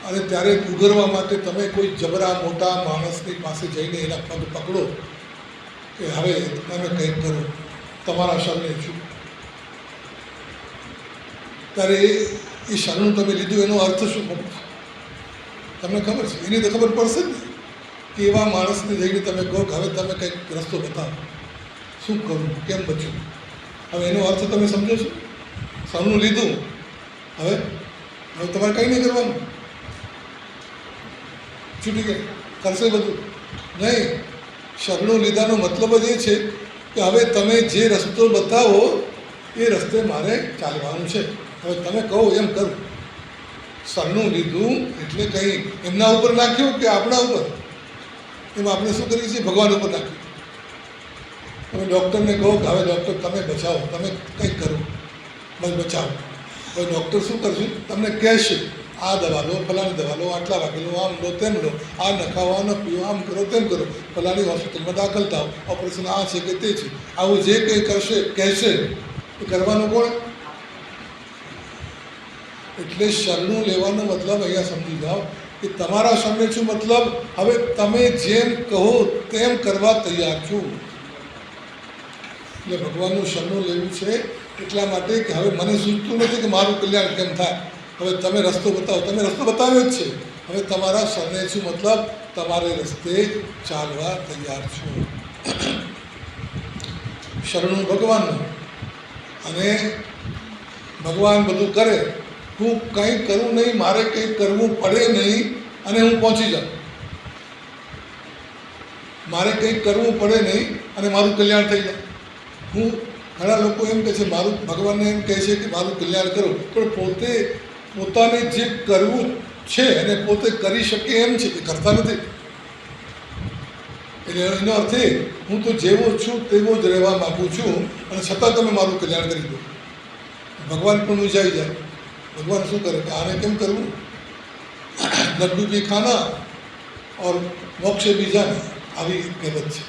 અને ત્યારે ઉગરવા માટે તમે કોઈ જબરા મોટા માણસની પાસે જઈને એના પગ પકડો કે હવે તમે કંઈક કરો, તમારા શરણે છું. ત્યારે એ શરણું તમે લીધું, એનો અર્થ શું ખબર છે? તમને ખબર છે? એની તો ખબર પડશે જ ને કે એવા માણસને જઈને તમે કહો કે હવે તમે કંઈક રસ્તો બતાવો, શું કરું, કેમ બચું. હવે એનો અર્થ તમે સમજો છો? શરણું લીધું, હવે તમારે કંઈ નહીં કરવાનું, છૂટી ગયા, કરશે બધું નહીં. શરણું લીધાનો મતલબ જ એ છે કે હવે તમે જે રસ્તો બતાવો એ રસ્તે મારે ચાલવાનું છે, હવે તમે કહો એમ કરું. શરણું લીધું એટલે કંઈ એમના ઉપર નાખ્યું કે આપણા ઉપર? એમાં આપણે શું કરીએ છીએ? ભગવાન ઉપર નાખ્યું. તમે ડૉક્ટરને કહો કે હવે ડૉક્ટર તમે બચાવો, તમે કંઈક કરો, બસ બચાવો. હવે ડૉક્ટર શું કરશે? તમને કહેશે આ દવા લો, ફલાણી દવા લો, આટલા વાગે લો, આમ લો, તેમ લો, આ ન ખાઓ, આ ન પીઓ, આમ કરો, તેમ કરો, ફલાણી હોસ્પિટલમાં દાખલ થાઓ, ઓપરેશન આ છે કે તે છે. આવું જે કંઈ કરશે કહેશે એ કરવાનું કોણ? એટલે શરણું લેવાનો મતલબ અહીંયા સમજી જાઓ કે તમારા શરણે છું, મતલબ હવે તમે જેમ કહો તેમ કરવા તૈયાર છું. એટલે ભગવાનનું શરણું લેવું છે એટલા માટે કે હવે મને સૂચતું નથી કે મારું કલ્યાણ કેમ થાય, હવે તમે રસ્તો બતાવો. તમે રસ્તો બતાવ્યો જ છે, હવે તમારા શરણે છું, મતલબ તમારે રસ્તે ચાલવા તૈયાર છું. શરણું ભગવાનનું, અને ભગવાન બધું કરે, હું કંઈ કરું નહીં, મારે કંઈ કરવું પડે નહીં, અને હું પહોંચી જાઉં. મારે કંઈક કરવું પડે નહીં અને મારું કલ્યાણ થઈ જાય. હું ઘણા લોકો એમ કહે છે, મારું ભગવાનને એમ કહે છે કે મારું કલ્યાણ કરો, પણ પોતે પોતાને જે કરવું છે અને પોતે કરી શકે એમ છે કે કરતા નથી. એટલે એનો અર્થ એ, હું તો જેવો છું તેવો જ રહેવા માગું છું, અને છતાં તમે મારું કલ્યાણ કરી દો. ભગવાન પણ મૂંઝાઈ જાય. ભગવાન શું કરે કે આને કેમ કરવું? લડ્ડુ ભી ખાના ઓર મોક્ષ ભી જાના, આવી કહેવત છે.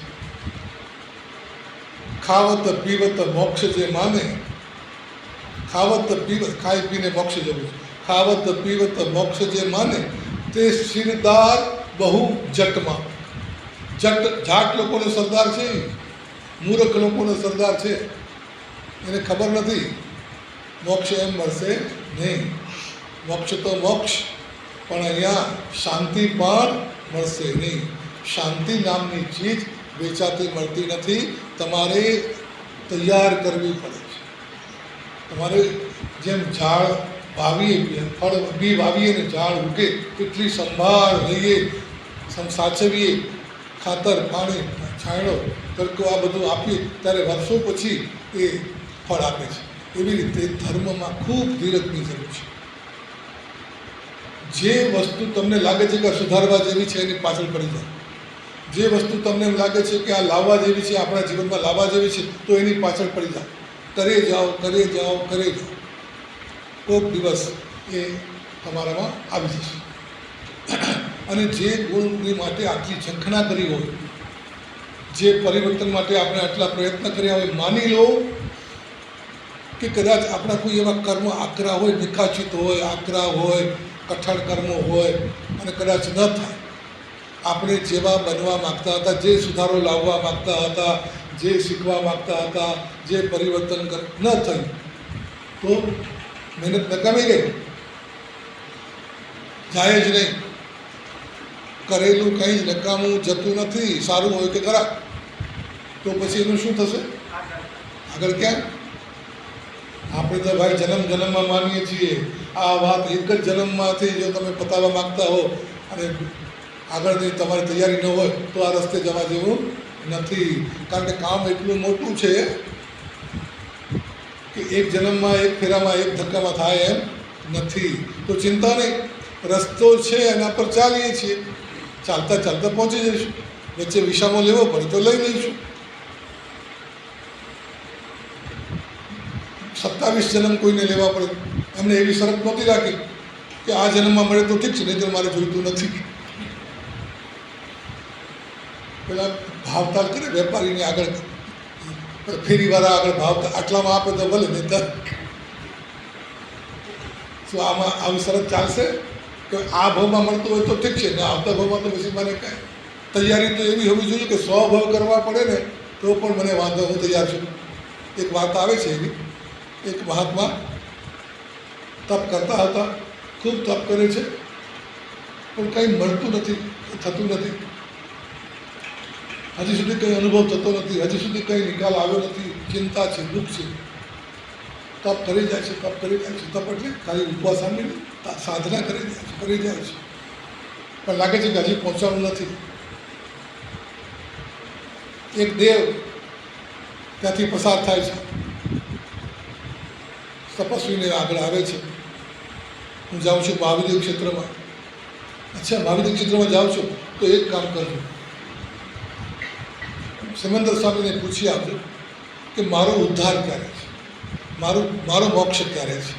ખાવત પીવત મોક્ષ જે માને, ખાવત પીવત, ખાઈ પીને મોક્ષ જવું છે. ખાવત પીવત મોક્ષ જે માને, તે શિરદાર બહુ જટમાં. જાટ લોકોનો સરદાર છે, મૂર્ખ લોકોનો સરદાર છે. એને ખબર નથી મોક્ષ એમ મળશે નહીં. મોક્ષ તો મોક્ષ, પણ અહીંયા શાંતિ પણ મળશે નહીં. શાંતિ નામની ચીજ વેચાતી મળતી નથી, તમારે તૈયાર કરવી પડે છે. તમારે જેમ ઝાડ વાવીએ, ફળ બી વાવીએ ને ઝાડ ઉગે, એટલી સંભાળ લઈએ, સાચવીએ, ખાતર, પાણી, છાંયડો, તડકો આ બધું આપીએ, ત્યારે વર્ષો પછી એ ફળ આપે છે. એવી રીતે ધર્મમાં ખૂબ ધીરજની જરૂર છે. જે વસ્તુ તમને લાગે છે કે સુધારવા જેવી છે એની પાછળ પડી જાય. જે વસ્તુ તમને એમ લાગે છે કે આ લાવવા જેવી છે, આપણા જીવનમાં લાવવા જેવી છે, તો એની પાછળ પડી જાય. કરે જાઓ, કરે જાઓ, કરે જાઓ. કોઈક દિવસ એ તમારામાં આવી જશે. અને જે ગુણની માટે આટલી ઝંખના કરી હોય, જે પરિવર્તન માટે આપણે આટલા પ્રયત્ન કર્યા હોય, માની લો કે કદાચ આપણા કોઈ એવા કર્મ આકરા હોય, નિકાચિત હોય, આકરા હોય, કઠણ કર્મો હોય, અને કદાચ ન થાય, આપણે જેવા બનવા માગતા હતા, જે સુધારો લાવવા માગતા હતા, જે શીખવા માગતા હતા, જે પરિવર્તન ન થયું, તો મહેનત નકામી ગઈ, જાય જ નહીં. કરેલું કંઈ જ નકામું જતું નથી, સારું હોય કે ખરાબ. તો પછી એનું શું થશે? આગળ ક્યાં? આપણે તો ભાઈ જન્મ જન્મમાં માનીએ છીએ. આ વાત એક જ જન્મમાંથી જો તમે પતાવવા માગતા હો અને આગળની તમારી તૈયારી ન હોય તો આ રસ્તે જવા જેવું નથી. કારણ કે કામ એટલું મોટું છે કે એક જન્મમાં એક ફેરામાં એક ધક્કામાં થાય એમ નથી. તો ચિંતા નહીં, રસ્તો છે એના પર ચાલીએ છીએ, ચાલતા ચાલતા પહોંચી જઈશું. વચ્ચે વિસામો લેવો પડે તો લઈ લઈશું. 27 જન્મ કોઈને લેવા પડે, એમને એવી શરત નહોતી રાખી કે આ જન્મમાં મળે તો ઠીક છે, નહીં તો મારે જોઈતું નથી. પેલા ભાવતાલ કરે વેપારીને આગળ, ફેરીવાળા આગળ ભાવતા આટલામાં આપે તો ભલે, નહીં તો શું આમાં આવી શરત ચાલશે કે આ ભાવમાં મળતું હોય તો ઠીક છે, ને આવતા ભાવમાં તો પછી મને કાંઈ તૈયારી તો એવી હોવી જોઈએ કે 100 ભાવ કરવા પડે ને તો પણ મને વાંધો, હું તૈયાર છું. એક વાત આવે છે એવી, એક મહાત્મા તપ કરતા હતા, ખૂબ તપ કરે છે પણ કંઈ મળતું નથી, થતું નથી, હજી સુધી કંઈ અનુભવ થતો નથી, હજી સુધી કંઈ નિકાલ આવ્યો નથી. ચિંતા છે, દુઃખ છે, તપ કરી જાય છે, તપ કરી જાય છે. તપ એટલે ખાલી ઉપવાસ આવીને સાધના કરી જાય છે પણ લાગે છે કે હજી પહોંચવાનું નથી. એક દેવ ત્યાંથી પસાર થાય છે, તપસ્વીને આગળ આવે છે. હું જાઉં છું મહાવિદ્ય ક્ષેત્રમાં. અચ્છા, મહાવિદ્ય ક્ષેત્રમાં જાઉં છું તો એક કામ કરજો, સિમંદર સ્વામીને પૂછી આપજો કે મારો ઉદ્ધાર ક્યારે છે, મારો મોક્ષ ક્યારે છે.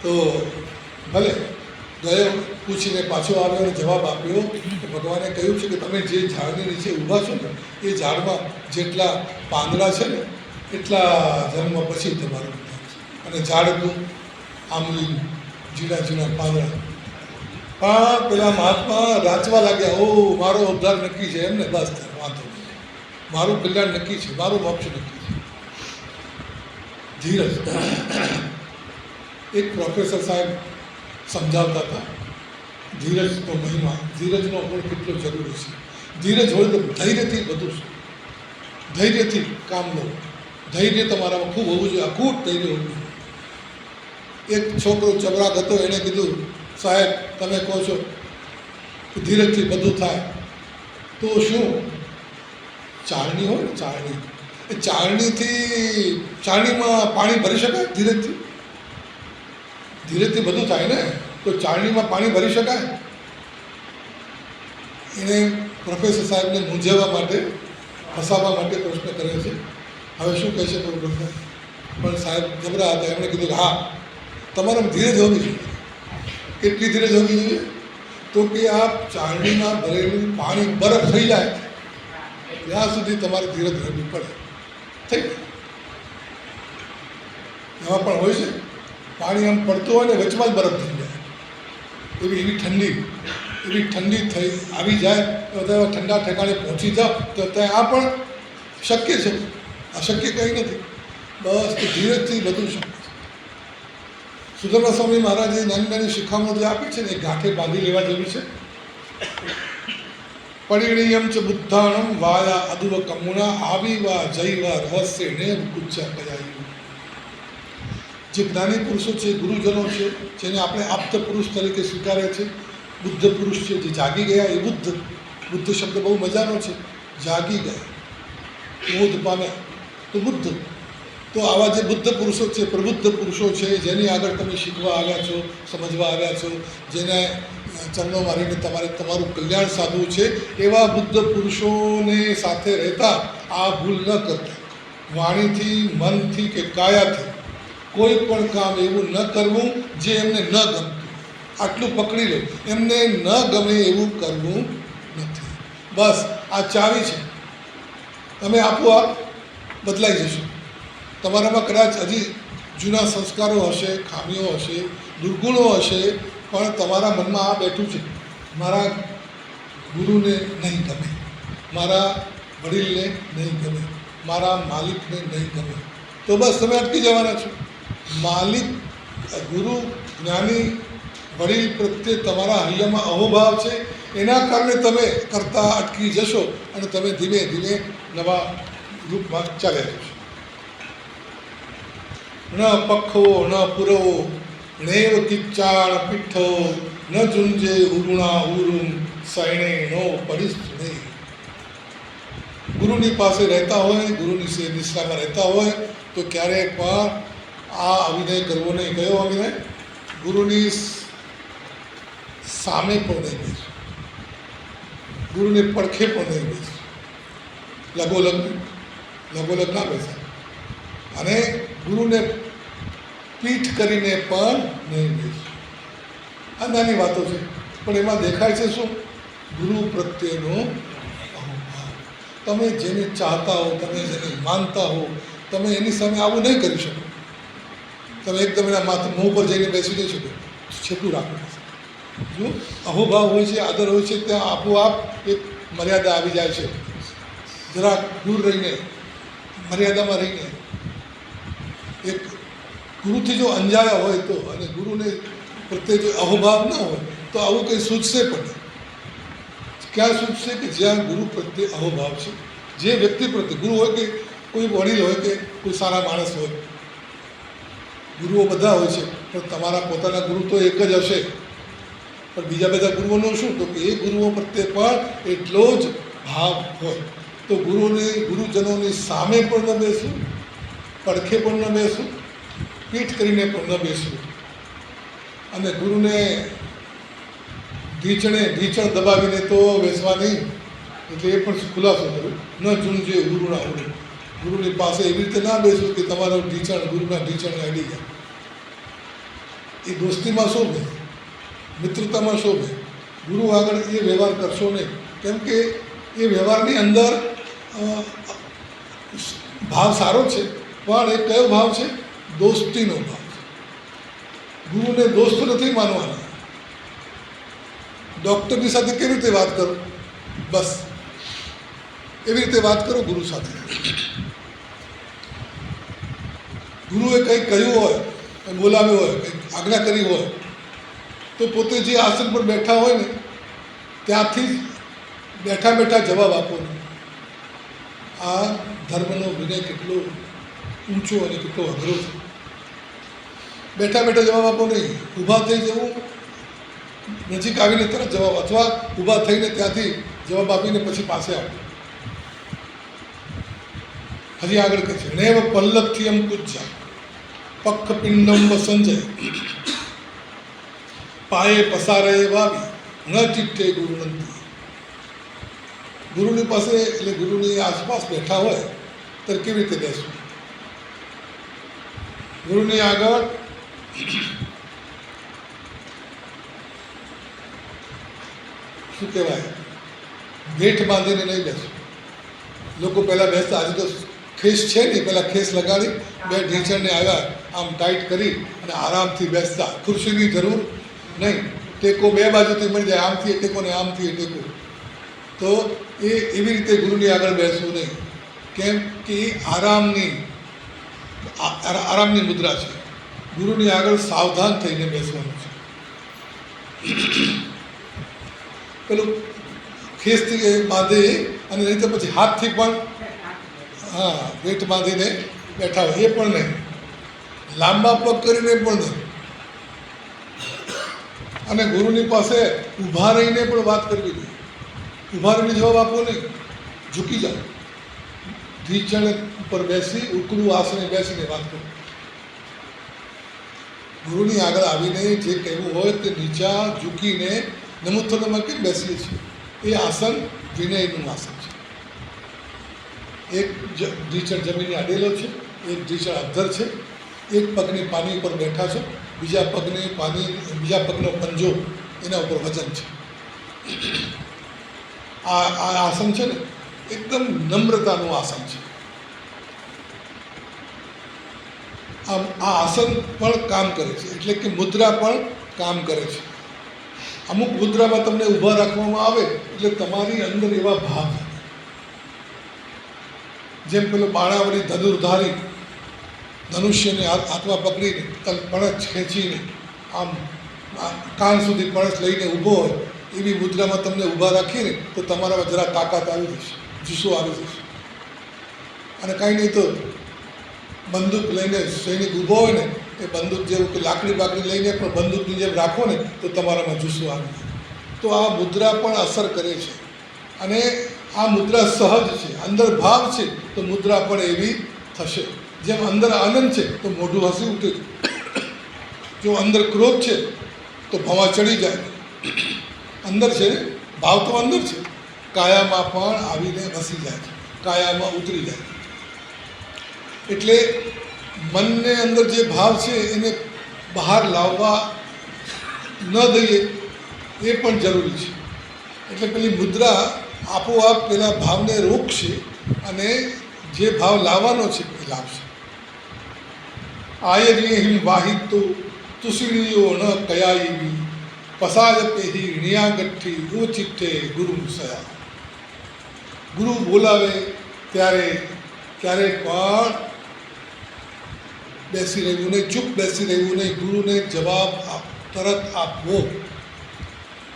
તો ભલે ગયો, પૂછીને પાછો આવ્યો અને જવાબ આપ્યો કે ભગવાને કહ્યું છે કે તમે જે ઝાડની નીચે ઊભા છો ને એ ઝાડમાં જેટલા પાંદડા છે ને એટલા જન્મ પછી તમારું ઉદ્ધાર છે. અને ઝાડનું આંબલી ઝીણા ઝીણા પાંદડા. પણ પેલા મહાત્મા રાચવા લાગ્યા, ઓ મારો ઉદ્ધાર નક્કી છે એમને, બસ વાંધો નહીં, મારું કલ્યાણ નક્કી છે, મારું મોક્ષ નક્કી છે. ધીરજ. એક પ્રોફેસર સાહેબ સમજાવતા હતા ધીરજનો મહિમા, ધીરજનો પણ કેટલો જરૂરી છે. ધીરજ હોય તો ધૈર્યથી બધું છે, ધૈર્યથી કામ લો. ધૈર્ય તમારામાં ખૂબ હોવું જોઈએ, અખૂટ ધૈર્ય હોવું જોઈએ. એક છોકરો ચબરાક હતો, એણે કીધું સાહેબ તમે કહો છો કે ધીરજથી બધું થાય, તો શું ચાળણી હોય ને, ચાળણી, એ ચાળણીમાં પાણી ભરી શકાય ધીરજથી? ધીરજથી બધું થાય ને, તો ચાળણીમાં પાણી ભરી શકાય? એને પ્રોફેસર સાહેબને મૂંઝવવા માટે, ફસાવવા માટે પ્રશ્ન કરે છે. હવે શું કહેશે પ્રોફેસર? પણ સાહેબ જબરા હતા, એમણે કીધું કે હા, તમારામાં ધીરજ હોવી જોઈએ. કેટલી ધીરજ હોવી જોઈએ? તો કે આ ચાળણીમાં ભરેલું પાણી બરફ થઈ જાય ત્યાં સુધી તમારે ધીરજ રહેવી પડે. થઈ એમાં પણ હોય છે, પાણી આમ પડતું હોય ને વચમાં જ બરફ થઈ જાય, એવી ઠંડી થઈ આવી જાય તો તમે ઠંડા ઠેકાણે પહોંચી જાઓ તો ત્યાં આ પણ શક્ય છે, અશક્ય કંઈ નથી. બસ તો ધીરજથી બધું શક્ય છે. સુધર્મા સ્વામી મહારાજે નાની નાની શિખામણો જે આપી છે ને એ ગાંઠે બાંધી લેવા જેવી છે. પરિણીયમ ચ બુદ્ધાણમ વાયા અદુવ કમુણા આવિવા જૈવા રહસ્ય ને ગુચ્છા કયાયું. જે જ્ઞાની પુરુષો છે, ગુરુજનો છે, જેને આપણે આપ્ત પુરુષ તરીકે સ્વીકારે છે, બુદ્ધ પુરુષ છે, જે જાગી ગયા એ બુદ્ધ. બુદ્ધ શબ્દ બહુ મજાનો છે, જાગી ગયા, બોધ પામ્યા તો બુદ્ધ. તો આવા જે બુદ્ધ પુરુષો છે, પ્રબુદ્ધ પુરુષો છે, જેની આગળ તમે શીખવા આવ્યા છો, સમજવા આવ્યા છો, જેને ચરણોમાં રહીને તમારું કલ્યાણ સાધવું છે, એવા બુદ્ધ પુરુષોને સાથે રહેતા આ ભૂલ ન કરતા. વાણીથી, મનથી કે કાયાથી કોઈ પણ કામ એવું ન કરવું જે એમને ન ગમતું. આટલું પકડી લો, એમને ન ગમે એવું કરવું નથી. બસ આ ચાવી છે. તમે આપોઆપ બદલાઈ જશો. તમારામાં કદાચ હજી જૂના સંસ્કારો હશે, ખામીઓ હશે, દુર્ગુણો હશે, પણ તમારા મનમાં આ બેઠું છે, મારા ગુરુને નહીં ગમે, મારા વડીલને નહીં ગમે, મારા માલિકને નહીં ગમે, તો બસ તમે અટકી જવાના છો. માલિક, ગુરુ, જ્ઞાની, વડીલ પ્રત્યે તમારા હૈયામાં અહોભાવ છે, એના કારણે તમે કરતાં અટકી જશો અને તમે ધીમે ધીમે નવા રૂપમાં ચાલ્યા જશો. ન પખવો ન પુરવો ણેવ કિચ્ચાળ પીઠો ન ઝુંજે ઉરુણા ઉરુમ સૈણે નો પરિસ્થિતિ. ગુરુની પાસે રહેતા હોય, ગુરુની નિષ્ઠામાં રહેતા હોય તો ક્યારેય પણ આ અભિનય કરવો નહીં. કયો અભિનય? ગુરુની સામે પણ નહીં બેસવું, ગુરુને પડખે પણ નહીં બેસવું, લગોલગ ના બેસાય, અને ગુરુને પીઠ કરીને પણ નહીં બેસવું. આ નાની વાતો છે, પણ એમાં દેખાય છે શું? ગુરુ પ્રત્યેનો અહંભાવ. તમે જેને ચાહતા હો, તમે જેને માનતા હો, તમે એની સામે આવું નહીં કરી શકો. તમે એકદમ એના મોં પર જઈને બેસી નહીં શકો, છેટું રાખવું પડશે. જો અહોભાવ હોય છે, આદર હોય છે, ત્યાં આપોઆપ એક મર્યાદા આવી જાય છે. જરાક દૂર રહીને, મર્યાદામાં રહીને, એક ગુરુથી જો અંજાયા હોય તો, અને ગુરુને પ્રત્યે જો અહોભાવ ન હોય તો આવું કંઈ સૂચશે પણ નહીં. ક્યાં સૂચશે? કે જ્યાં ગુરુ પ્રત્યે અહોભાવ છે. જે વ્યક્તિ પ્રત્યે ગુરુ હોય કે કોઈ વડીલ હોય કે કોઈ સારા માણસ હોય, ગુરુઓ બધા હોય છે, પણ તમારા પોતાના ગુરુ તો એક જ હશે. પણ બીજા બધા ગુરુઓનું શું? તો કે એ ગુરુઓ પ્રત્યે પણ એટલો જ ભાવ હોય. તો ગુરુજનોની સામે પણ ન બેસવું, પડખે પણ ન બેસવું, પીઠ કરીને પણ ન બેસવું, અને ગુરુને ઢીચણ દબાવીને તો બેસવા નહીં. એટલે એ પણ ખુલાસો કર્યો, ન ઝૂંઝે ગુરુના ઉરું. ગુરુની પાસે એવી રીતે ના બેસવું કે તમારો ગુરુના ઢીચણને અડી જાય. એ દોસ્તીમાં શોભે, મિત્રતામાં શોભે. ગુરુ આગળ એ વ્યવહાર કરશો નહીં, કેમ કે એ વ્યવહારની અંદર ભાવ સારો છે, પણ એ કયો ભાવ છે? દોસ્તીનો ભાવ છે. ગુરુને દોસ્ત નથી માનવાના. ડૉક્ટરની સાથે કેવી રીતે વાત કરો? બસ એવી રીતે વાત કરો ગુરુ સાથે. ગુરુએ કંઈક કહ્યું હોય, બોલાવ્યું હોય, કંઈક આજ્ઞા કરી હોય, તો પોતે જે આસન પર બેઠા હોય ને ત્યાંથી જ બેઠા બેઠા જવાબ આપો. આ ધર્મનો વિનય કેટલો ઊંચો અને કેટલો અઘરો છે. બેઠા બેઠા જવાબ આપો નહીં, ઊભા થઈ જવું, નજીક આવીને તરત જવાબ, અથવા ઊભા થઈને ત્યાંથી જવાબ આપીને પછી પાસે આવો. હજી આગળ કહે છે, નેવ પલ્લવથી એમ પૂજ્યા પક્ખ પિંડમ સંજય પાયે પસારે વાવી ન ચિત્તે ગુરુનંતી. ગુરુની પાસે એટલે ગુરુની આસપાસ બેઠા હોય ત્યારે કેવી રીતે બેસવું? ગુરુની આગળ શું કહેવાય, ગેઠ બાંધીને નહીં બેસવું. લોકો પહેલાં બેસતા, આજે તો ખેસ છે નહીં, પહેલાં ખેસ લગાડી બે ઢીંચણને આવ્યા આમ ટાઈટ કરી અને આરામથી બેસતા. ખુરશીની જરૂર નહીં, ટેકો બે બાજુથી મળી જાય, આમથી એ ટેકો ને આમથી એ ટેકો. તો એ એવી રીતે ગુરુની આગળ બેસવું નહીં. કેમ કે એ આરામની મુદ્રા છે. ગુરુની આગળ સાવધાન થઈને બેસવાનું છે. પેલું ખેસથી બાંધે અને નહીં તો પછી હાથથી પણ વેઠ બાંધીને બેઠા હોય, એ પણ નહીં. લાંબા પગ કરીને પણ નહીં. અને ગુરુની પાસે ઊભા રહીને પણ વાત કરવી જોઈએ. ઊભા રહીને જવાબ આપવો નહીં, ઝૂકી જાઓ. ઢીચણ ઉપર બેસી ઉકળું આસને બેસીને વાત કરો. ગુરુની આગળ આવીને જે કહેવું હોય તે નીચા ઝૂકીને નમોત્થનમાં કેમ બેસીએ છીએ? એ આસન વિનયનું આસન છે. એક ઢીચણ જમીને આડેલો છે, એક ઢીચણ અધ્ધર છે, એક પગની પાની ઉપર બેઠા છો, બીજા પગનો પંજો એના ઉપર વજન છે. આ આસન છે ને એકદમ નમ્રતાનું આસન છે. આ આસન પણ કામ કરે છે, એટલે કે મુદ્રા પણ કામ કરે છે. અમુક મુદ્રામાં તમને ઊભા રાખવામાં આવે એટલે તમારી અંદર એવા ભાવ થાય, જેમ પેલો બાણાવળી ધનુર્ધારી ધનુષ્યને હાથમાં પકડીને પણછ ખેંચીને આમ કાન સુધી પણછ લઈને ઊભો હોય, એવી મુદ્રામાં તમને ઊભા રાખીને તો તમારામાં જરા તાકાત આવી જશે, જુસ્સો આવી જશે. અને કાંઈ નહીં તો બંદૂક લઈને સૈનિક ઊભો હોય ને એ બંદૂક જેવું કે લાકડી બાકડી લઈને પણ બંદૂકની જેમ રાખો ને તો તમારામાં જુસ્સો આવી જાય. તો આ મુદ્રા પણ અસર કરે છે અને આ મુદ્રા સહજ છે. અંદર ભાવ છે તો મુદ્રા પણ એવી થશે. જેમ અંદર આનંદ છે તો મોઢું હસી ઉઠે છે. જો અંદર ક્રોધ છે તો ભવા ચડી જાય. અંદર છે ને, ભાવ તો અંદર છે, કાયામાં પણ આવીને વસી જાય છે, કાયામાં ઉતરી જાય છે. એટલે મનને અંદર જે ભાવ છે એને બહાર લાવવા ન દઈએ એ પણ જરૂરી છે. એટલે પેલી મુદ્રા આપોઆપ પેલા ભાવને રોકશે અને જે ભાવ લાવવાનો છે એ લાવશે. આયર્ય હિમ વાહિત તો તુસડીઓ ન કયાઈવી પસાજ પેહી ણિયાગઠ્ઠી ઉચિઠ્ઠે ગુરુ સયા. ગુરુ બોલાવે ત્યારે ક્યારેક પણ બેસી રહેવું નહીં, ચૂપ બેસી રહેવું નહીં. ગુરુને જવાબ તરત આપવો.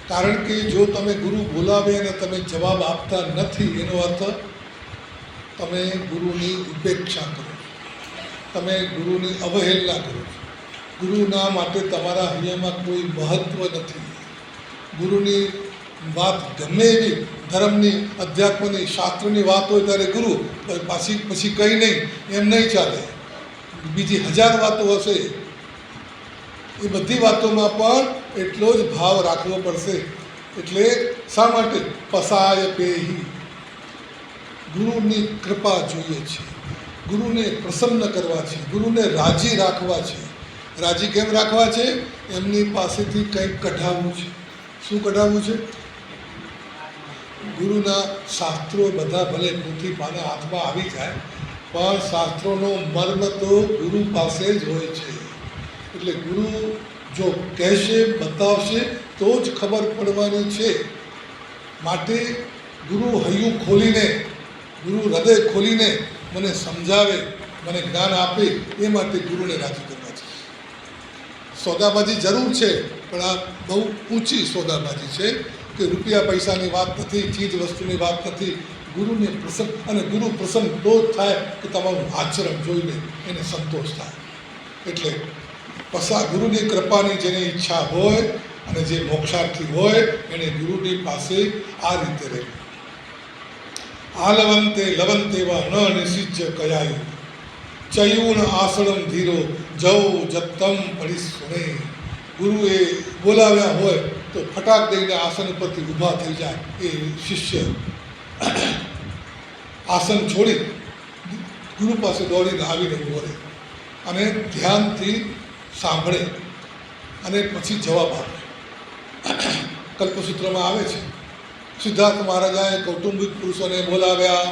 કારણ કે જો તમે ગુરુ બોલાવે અને તમે જવાબ આપતા નથી એનો અર્થ તમે ગુરુની ઉપેક્ષા કરો છો, તમે ગુરુની અવહેલના કરો છો. ગુરુના માટે તમારા હૈયામાં કોઈ મહત્ત્વ નથી. ગુરુની વાત ગમે એવી ધર્મની, અધ્યાત્મની, શાસ્ત્રની વાત હોય ત્યારે ગુરુ, પછી કંઈ નહીં એમ નહીં ચાલે. બીજી 1000 વાતો હશે, એ બધી વાતોમાં પણ એટલો જ ભાવ રાખવો પડશે. એટલે શા માટે? પસાય પેહી, ગુરુની કૃપા જોઈએ છે, ગુરુને પ્રસન્ન કરવા છે, ગુરુને રાજી રાખવા છે. રાજી કેમ રાખવા છે? એમની પાસેથી કંઈક કઢાવવું છે. શું કઢાવવું છે? ગુરુના શાસ્ત્રો બધા ભલે પોથી પાના હાથમાં આવી જાય પણ શાસ્ત્રોનો મર્મ તો ગુરુ પાસે જ હોય છે. એટલે ગુરુ જો કહેશે, બતાવશે તો જ ખબર પડવાની છે. માટે ગુરુ હૈયું ખોલીને, ગુરુ હૃદય ખોલીને મને સમજાવે, મને જ્ઞાન આપે, એ માટે ગુરુને રાજી કરવા છે. સોદાબાજી જરૂર છે પણ આ બહુ ઊંચી સોદાબાજી છે કે રૂપિયા પૈસાની વાત નથી, ચીજ વસ્તુની વાત નથી. ગુરુને પ્રસન્ન, અને ગુરુ પ્રસન્ન તો જ થાય કે તમારું આચરણ જોઈને એને સંતોષ થાય. એટલે ગુરુની કૃપાની જેને ઈચ્છા હોય અને જે મોક્ષાર્થી હોય એને ગુરુની પાસે આ રીતે રહેવું. આલવંતે લવંતેવા ન નિષિજ્ય કયાયું ચયુન આસણમ ધીરો જવ જત્તમ પરિસુણે. ગુરુએ બોલાવ્યા હોય તો ફટાક દઈને આસન ઉપરથી ઊભા થઈ જાય એ શિષ્ય. આસન છોડી ગુરુ પાસે દોડીને આવીને ઊભો રહે અને ધ્યાનથી સાંભળે અને પછી જવાબ આપે. કલ્પસૂત્રમાં આવે છે, સિદ્ધાર્થ મહારાજાએ કૌટુંબિક પુરુષોને બોલાવ્યા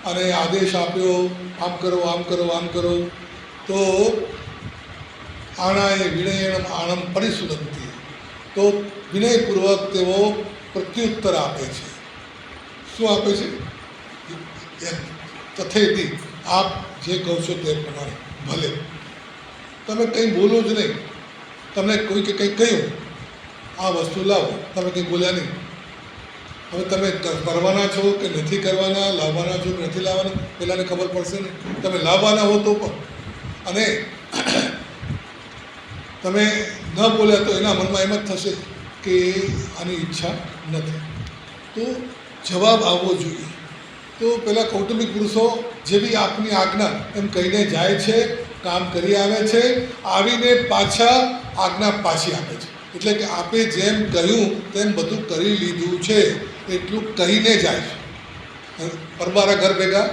અને આદેશ આપ્યો, આમ કરો, આમ કરો, આમ કરો. તો આણાએ વિનયણમ આણમ પરિસુદંતી, તો વિનયપૂર્વક તેઓ પ્રત્યુત્તર આપે છે. શું આપે છે? તથેતી, આપ જે કહો છો તે પ્રમાણે ભલે. તમે કંઈ બોલો જ નહીં. તમને કોઈકે કંઈક કહ્યું, આ વસ્તુ લાવો, તમે કંઈ બોલ્યા નહીં. હવે તમે કરવાના છો કે નથી કરવાના, લાવવાના છો કે નથી લાવવાના, પહેલાંને ખબર પડશે ને. તમે લાવવાના હો તો પણ, અને તમે ન બોલ્યા તો એના મનમાં એમ જ થશે કે આની ઈચ્છા નથી. તો જવાબ આવવો જોઈએ. તો પેલા કૌટુંબિક પુરુષો જેવી આપની આજ્ઞા એમ કહીને જાય છે, કામ કરી આવે છે, આવીને પાછા આજ્ઞા પાછી આપે છે. એટલે કે આપે જેમ કહ્યું તેમ બધું કરી લીધું છે એટલું કહીને જાય છે. પરબારા ઘર ભેગા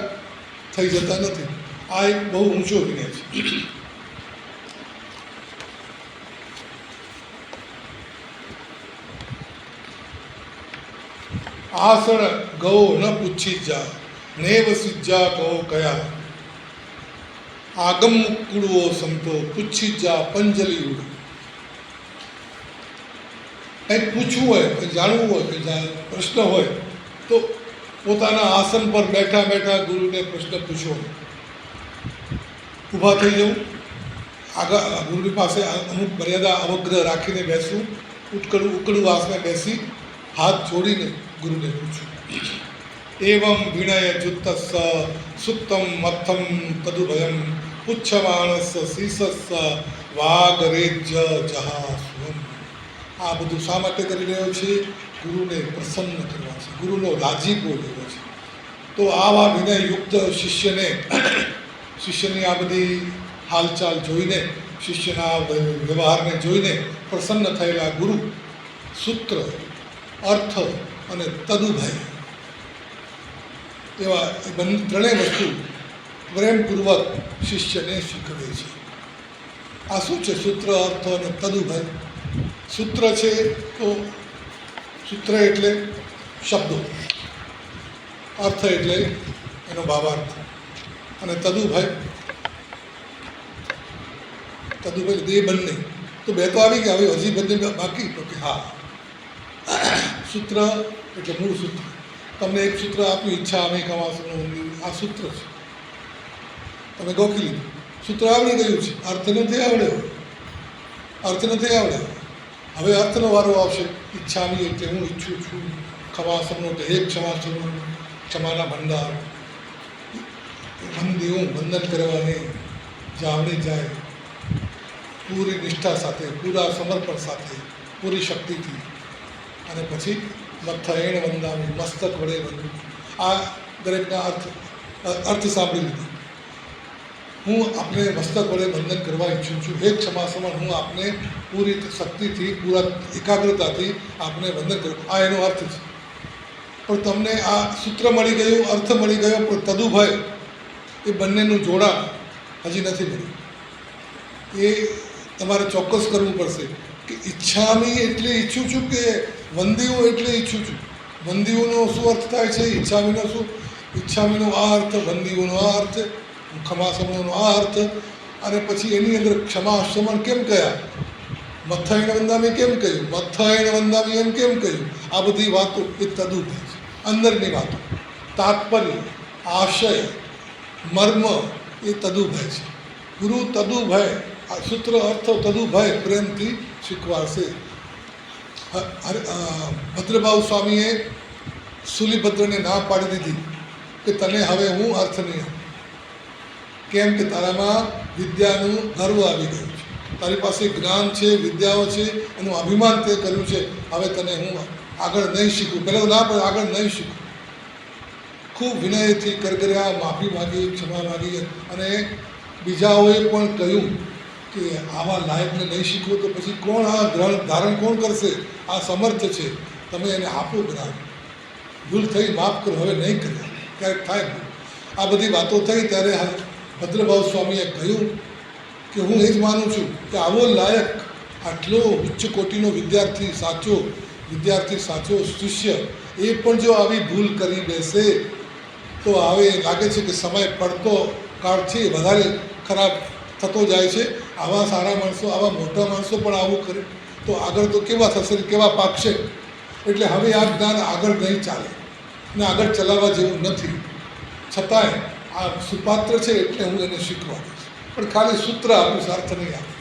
થઈ જતા નથી. આ એક બહુ ઊંચો વિનય છે. આસણ ગૌ ન પૂછી જા નેવ સિજ્જા કહો કયા આગમ કુળવો સંતો પૂછી જા પંજલી ઉડ. કંઈક પૂછવું હોય, કંઈક જાણવું હોય, કંઈક પ્રશ્ન હોય તો પોતાના આસન પર બેઠા બેઠા ગુરુને પ્રશ્ન પૂછવો. ઊભા થઈ જવું, આગળ ગુરુની પાસે અમુક મર્યાદા અવગ્રહ રાખીને બેસવું, ઉકળું આસને બેસી હાથ જોડીને ગુરુને પૂછવું. એવમ વિનય જુત્તસ્સ સુત્તમ મથમ તદુભયમ પુચ્છમાણસ શીસસ્સ વાગરેજ જહા સુવમ. આ બધું શા માટે કરી રહ્યો છે? ગુરુને પ્રસન્ન કરવા છે, ગુરુનો રાજીપો લેવો છે. તો આવા વિનયયુક્ત શિષ્યની આ બધી હાલચાલ જોઈને, શિષ્યના વ્યવહારને જોઈને પ્રસન્ન થયેલા ગુરુ સૂત્ર, અર્થ અને તદુભય એવા ત્રણેય વસ્તુ પ્રેમપૂર્વક શિષ્યને શીખવે છે. આ શું છે? સૂત્ર, અર્થ અને તદુભય. સૂત્ર છે તો સૂત્ર એટલે શબ્દો, અર્થ એટલે એનો ભાવાર્થ, અને તદુભય એ બંને. તો બે તો આવી ગયા, હવે હજી બંને બાકી. તો કે હા, સૂત્ર એટલે મૂળ સૂત્ર. તમને એક સૂત્ર આપ્યું, ઈચ્છા અમે કમાશું, આ સૂત્ર છે, તમે ગોખી લીધું, સૂત્ર આવડી ગયું છે. અર્થ નથી આવડ્યો, હવે અર્થનો વારો આવશે. ઈચ્છામી એટલે હું ઈચ્છું છું, ખમાસમનો એટલે એક ક્ષમાસમનો, ક્ષમાના ભંડાર, વંદન કરવાની જાવણી જાય પૂરી નિષ્ઠા સાથે, પૂરા સમર્પણ સાથે, પૂરી શક્તિથી. અને પછી મથ્થયેણ વંદામી, મસ્તક વડે વંદન. આ દરેકના અર્થ સાંભળી લીધો. હું આપને મસ્તક વડે વંદન કરવા ઈચ્છું છું. એક ક્ષમાસમણ, હું આપને પૂરી શક્તિથી, પૂરા એકાગ્રતાથી આપને વંદન કરું. આ એનો અર્થ છે. પણ તમને આ સૂત્ર મળી ગયું, અર્થ મળી ગયો, પણ તદુભય એ બંનેનું જોડાણ હજી નથી મળ્યું. એ તમારે ચોક્કસ કરવું પડશે કે ઈચ્છામી એટલે ઈચ્છું છું, કે વંદીઓ એટલે ઈચ્છું છું. વંદીઓનો શું અર્થ થાય છે? ઈચ્છામીનો શું? ઈચ્છામીનો આ અર્થ, વંદીઓનો આ અર્થ, ખમાસમણોનો આ અર્થ. અને પછી એની અંદર ક્ષમાસમણ કેમ કયા, મથ્થયેણ વંદામી કેમ કહ્યું, મથ્થયેણ વંદામી એમ કેમ કહ્યું? આ બધી વાતો એ તદુભય છે, અંદરની વાતો, તાત્પર્ય, આશય, મર્મ એ તદુભય છે. ગુરુ તદુભય, આ સૂત્ર, અર્થ, તદુભય પ્રેમથી શીખવાડશે. ભદ્રભાવ સ્વામીએ સુલીભદ્રને ના પાડી દીધી કે તને હવે હું અર્થ નહીં આપું. કેમ કે તારામાં વિદ્યાનું ગર્વ આવી ગયું છે, તારી પાસે જ્ઞાન છે, વિદ્યાઓ છે, એનું અભિમાન તે કર્યું છે. હવે તને હું આગળ નહીં શીખું. પહેલાં ના પડે, આગળ નહીં શીખું. ખૂબ વિનયથી કરગર્યા, માફી માગી, ક્ષમા માગી. અને બીજાઓએ પણ કહ્યું કે આવા લાયકને નહીં શીખવું તો પછી કોણ આ ધારણ કોણ કરશે? આ સમર્થ છે, તમે એને આપો જ્ઞાન. ભૂલ થઈ, માફ કરો, હવે નહીં કરે. ક્યારેક થાય. આ બધી વાતો થઈ ત્યારે ભદ્રભાવ સ્વામીએ કહ્યું કે હું એ જ માનું છું કે આવો લાયક, આટલો ઉચ્ચ કોટીનો વિદ્યાર્થી, સાચો શિષ્ય, એ પણ જો આવી ભૂલ કરી બેસે તો હવે લાગે છે કે સમય પડતો કાળ છે, વધારે ખરાબ થતો જાય છે. આવા સારા માણસો, આવા મોટા માણસો પણ આવું કરે તો આગળ તો કેવા થશે, કેવા પાકશે. એટલે હવે આ જ્ઞાન આગળ નહીં ચાલે ને આગળ ચલાવવા જેવું નથી. છતાંય આ સુપાત્ર છે એટલે હું એને શીખવાડીશ. પણ ખાલી સૂત્ર આપીશ, અર્થ નહીં આપે.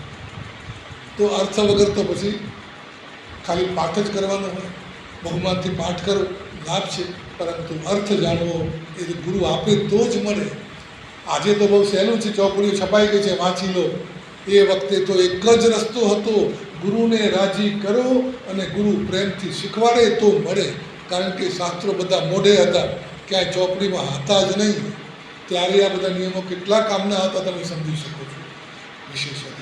તો અર્થ વગર તો પછી ખાલી પાઠ જ કરવાનો હોય. બહુમાનથી પાઠ કરો, લાભ છે, પરંતુ અર્થ જાણવો એ ગુરુ આપે તો જ મળે. આજે તો બહુ સહેલું છે, ચોપડીઓ છપાઈ ગઈ છે, વાંચી લો. એ વખતે તો એક જ રસ્તો હતો, ગુરુને રાજી કરો અને ગુરુ પ્રેમથી શીખવાડે તો મળે. કારણ કે શાસ્ત્રો બધા મોઢે હતા, ક્યાંય ચોપડીમાં હતા જ નહીં. ત્યારે આ બધા નિયમો કેટલા કામના હતા તમે સમજી શકો છો. વિશેષ